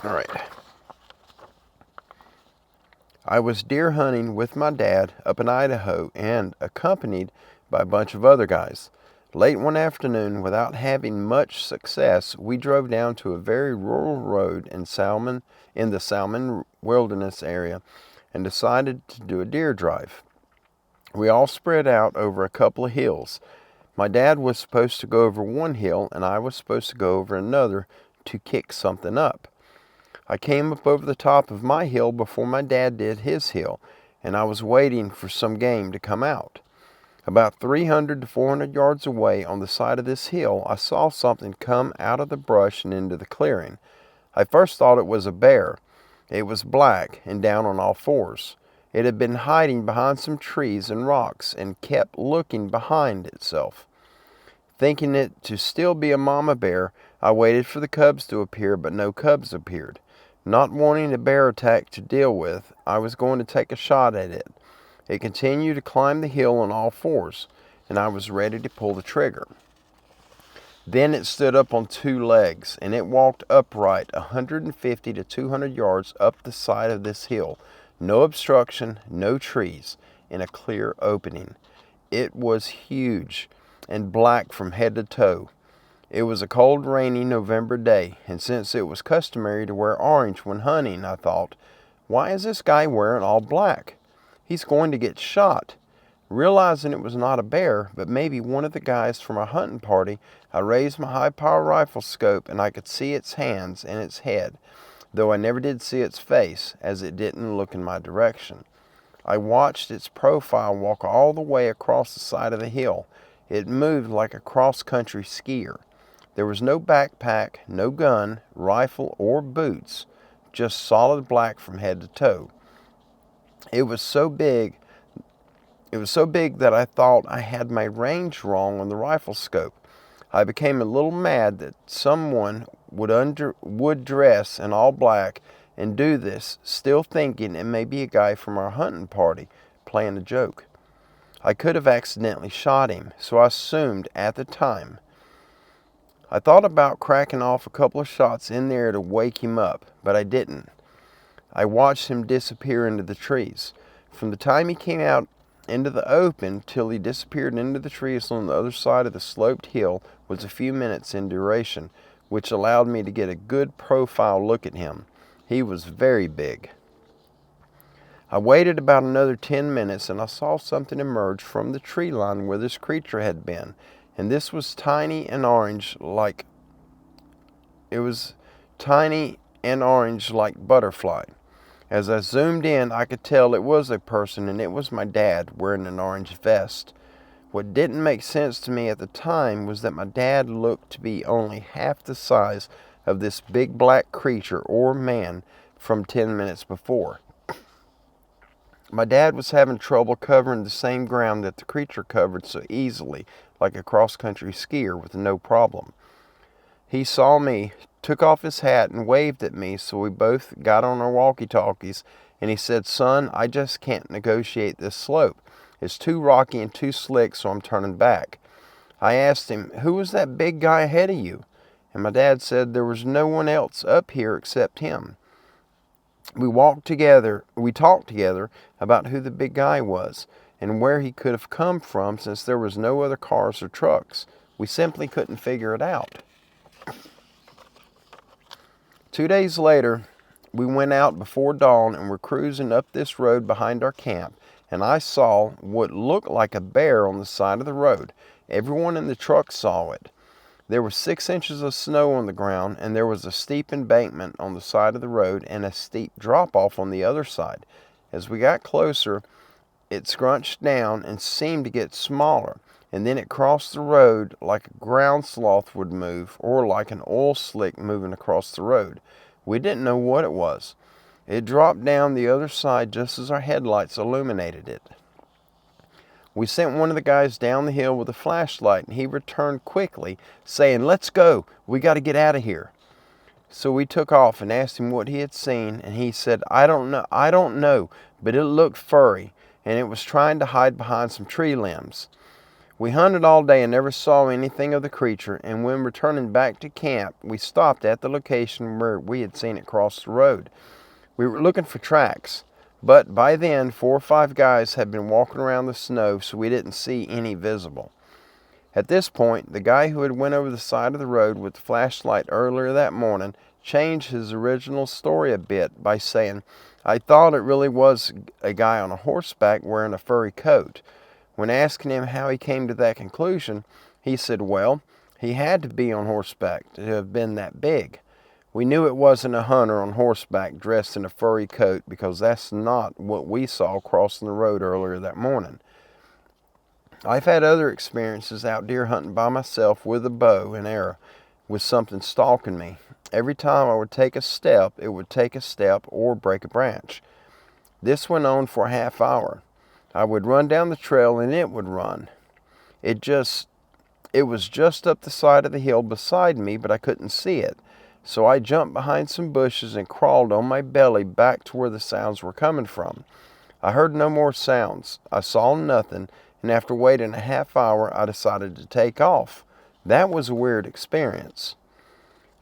All right. I was deer hunting with my dad up in Idaho and accompanied by a bunch of other guys. Late one afternoon, without having much success, we drove down to a very rural road in the Salmon Wilderness area and decided to do a deer drive. We all spread out over a couple of hills. My dad was supposed to go over one hill and I was supposed to go over another to kick something up. I came up over the top of my hill before my dad did his hill, and I was waiting for some game to come out. About 300 to 400 yards away on the side of this hill, I saw something come out of the brush and into the clearing. I first thought it was a bear. It was black and down on all fours. It had been hiding behind some trees and rocks and kept looking behind itself. Thinking it to still be a mama bear, I waited for the cubs to appear, but no cubs appeared. Not wanting a bear attack to deal with, I was going to take a shot at it. It continued to climb the hill on all fours, and I was ready to pull the trigger. Then it stood up on two legs, and it walked upright 150 to 200 yards up the side of this hill. No obstruction, no trees, in a clear opening. It was huge and black from head to toe. It was a cold, rainy November day, and since it was customary to wear orange when hunting, I thought, why is this guy wearing all black? He's going to get shot. Realizing it was not a bear, but maybe one of the guys from our hunting party, I raised my high-power rifle scope and I could see its hands and its head, though I never did see its face, as it didn't look in my direction. I watched its profile walk all the way across the side of the hill. It moved like a cross-country skier. There was no backpack, no gun, rifle, or boots, just solid black from head to toe. It was so big that I thought I had my range wrong on the rifle scope. I became a little mad that someone would dress in all black and do this, still thinking it may be a guy from our hunting party playing a joke. I could have accidentally shot him, so I assumed at the time. I thought about cracking off a couple of shots in there to wake him up, but I didn't. I watched him disappear into the trees. From the time he came out into the open till he disappeared into the trees on the other side of the sloped hill was a few minutes in duration, which allowed me to get a good profile look at him. He was very big. I waited about another 10 minutes and I saw something emerge from the tree line where this creature had been. And this was tiny and orange like butterfly. As I zoomed in, I could tell it was a person, and it was my dad wearing an orange vest. What didn't make sense to me at the time was that my dad looked to be only half the size of this big black creature or man from 10 minutes before. My dad was having trouble covering the same ground that the creature covered so easily, like a cross-country skier with no problem. He saw me, took off his hat, and waved at me, so we both got on our walkie-talkies, and he said, "Son, I just can't negotiate this slope. It's too rocky and too slick, so I'm turning back." I asked him, "Who was that big guy ahead of you?" And my dad said there was no one else up here except him. We talked together about who the big guy was and where he could have come from, since there was no other cars or trucks. We simply couldn't figure it out. 2 days later, we went out before dawn and were cruising up this road behind our camp, and I saw what looked like a bear on the side of the road. Everyone in the truck saw it. There was 6 inches of snow on the ground, and there was a steep embankment on the side of the road and a steep drop-off on the other side. As we got closer, it scrunched down and seemed to get smaller, and then it crossed the road like a ground sloth would move, or like an oil slick moving across the road. We didn't know what it was. It dropped down the other side just as our headlights illuminated it. We sent one of the guys down the hill with a flashlight, and he returned quickly, saying, "Let's go. We got to get out of here." So we took off and asked him what he had seen, and he said, I don't know, but it looked furry, and it was trying to hide behind some tree limbs." We hunted all day and never saw anything of the creature, and when returning back to camp, we stopped at the location where we had seen it cross the road. We were looking for tracks, but by then 4 or 5 guys had been walking around the snow, so we didn't see any visible. At this point, the guy who had went over the side of the road with the flashlight earlier that morning changed his original story a bit by saying, "I thought it really was a guy on a horseback wearing a furry coat." When asking him how he came to that conclusion, he said, "Well, he had to be on horseback to have been that big." We knew it wasn't a hunter on horseback dressed in a furry coat, because that's not what we saw crossing the road earlier that morning. I've had other experiences out deer hunting by myself with a bow and arrow with something stalking me. Every time I would take a step, it would take a step or break a branch. This went on for a half hour. I would run down the trail and it would run. It was just up the side of the hill beside me, but I couldn't see it. So I jumped behind some bushes and crawled on my belly back to where the sounds were coming from. I heard no more sounds. I saw nothing, and after waiting a half hour, I decided to take off. That was a weird experience.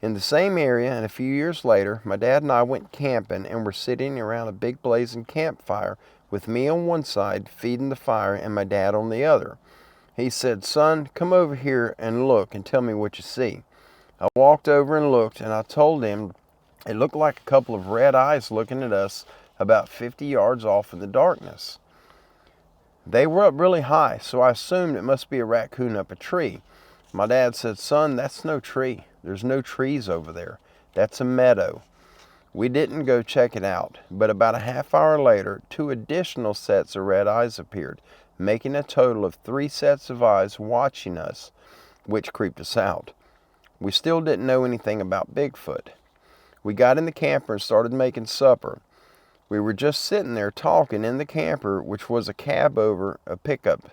In the same area, and a few years later, my dad and I went camping and were sitting around a big blazing campfire with me on one side feeding the fire and my dad on the other. He said, "Son, come over here and look and tell me what you see." I walked over and looked, and I told him it looked like a couple of red eyes looking at us about 50 yards off in the darkness. They were up really high, so I assumed it must be a raccoon up a tree. My dad said, "Son, that's no tree. There's no trees over there. That's a meadow." We didn't go check it out, but about a half hour later, 2 additional sets of red eyes appeared, making a total of 3 sets of eyes watching us, which creeped us out. We still didn't know anything about Bigfoot. We got in the camper and started making supper. We were just sitting there talking in the camper, which was a cab over a pickup,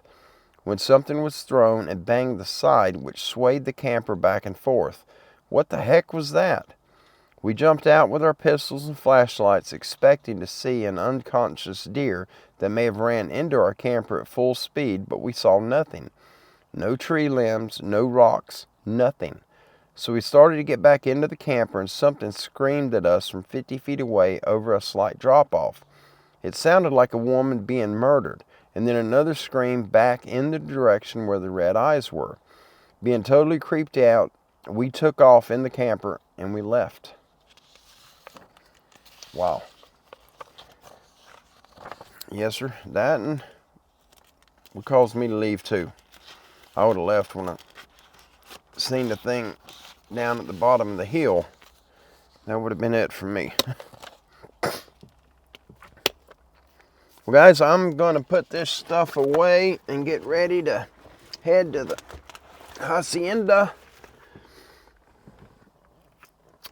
when something was thrown and banged the side, which swayed the camper back and forth. What the heck was that? We jumped out with our pistols and flashlights, expecting to see an unconscious deer that may have ran into our camper at full speed, but we saw nothing. No tree limbs, no rocks, nothing. So we started to get back into the camper, and something screamed at us from 50 feet away over a slight drop-off. It sounded like a woman being murdered, and then another scream back in the direction where the red eyes were. Being totally creeped out, we took off in the camper and we left. Wow. Yes, sir. That and what caused me to leave too. I would have left when I seen the thing down at the bottom of the hill. That would have been it for me. Well, guys, I'm going to put this stuff away and get ready to head to the hacienda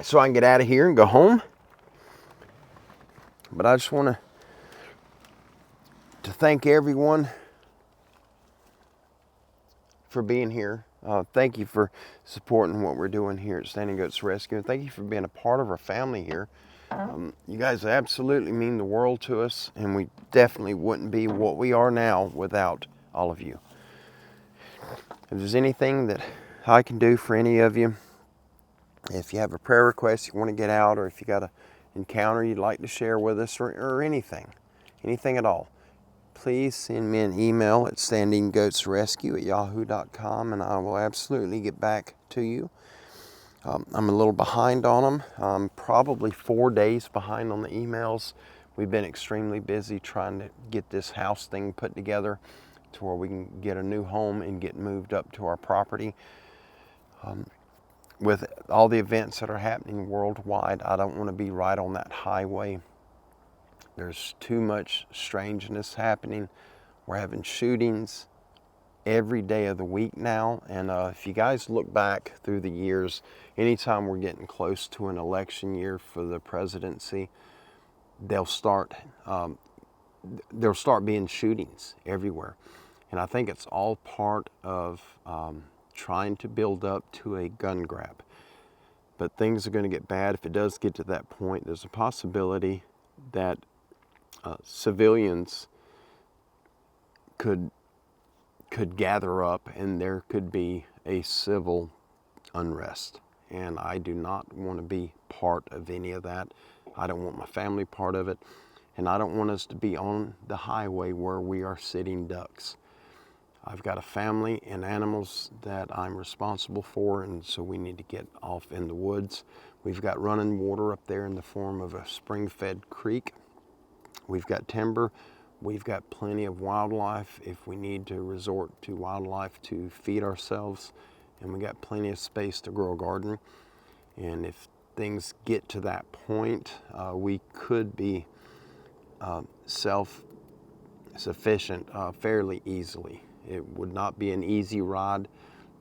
so I can get out of here and go home. But I just want to thank everyone for being here. Thank you for supporting what we're doing here at Standing Goats Rescue. And thank you for being a part of our family here. You guys absolutely mean the world to us, and we definitely wouldn't be what we are now without all of you. If there's anything that I can do for any of you, if you have a prayer request you want to get out, or if you got an encounter you'd like to share with us, or anything at all, please send me an email at standinggoatsrescue@yahoo.com, and I will absolutely get back to you. I'm a little behind on them. I'm probably 4 days behind on the emails. We've been extremely busy trying to get this house thing put together to where we can get a new home and get moved up to our property. With all the events that are happening worldwide, I don't want to be right on that highway. There's too much strangeness happening. We're having shootings every day of the week now, and if you guys look back through the years, anytime we're getting close to an election year for the presidency, there'll start being shootings everywhere. And I think it's all part of trying to build up to a gun grab. But things are going to get bad if it does get to that point. There's a possibility that civilians could gather up and there could be a civil unrest. And I do not want to be part of any of that. I don't want my family part of it. And I don't want us to be on the highway where we are sitting ducks. I've got a family and animals that I'm responsible for, and so we need to get off in the woods. We've got running water up there in the form of a spring-fed creek. We've got timber. We've got plenty of wildlife if we need to resort to wildlife to feed ourselves. And we got plenty of space to grow a garden. And if things get to that point, we could be self-sufficient fairly easily. It would not be an easy ride,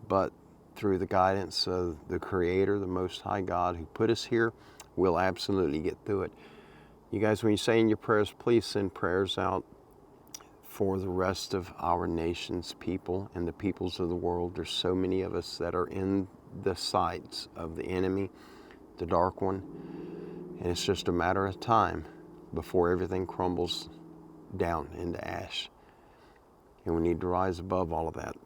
but through the guidance of the Creator, the Most High God who put us here, we'll absolutely get through it. You guys, when you're saying your prayers, please send prayers out for the rest of our nation's people and the peoples of the world. There's so many of us that are in the sights of the enemy, the dark one, and it's just a matter of time before everything crumbles down into ash. And we need to rise above all of that.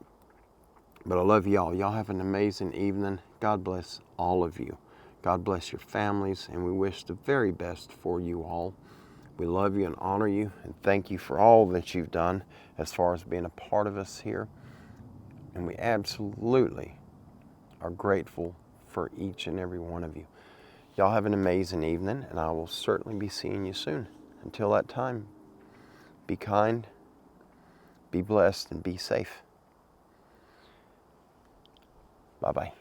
But I love y'all. Y'all have an amazing evening. God bless all of you. God bless your families, and we wish the very best for you all. We love you and honor you, and thank you for all that you've done as far as being a part of us here. And we absolutely are grateful for each and every one of you. Y'all have an amazing evening, and I will certainly be seeing you soon. Until that time, be kind, be blessed, and be safe. Bye-bye.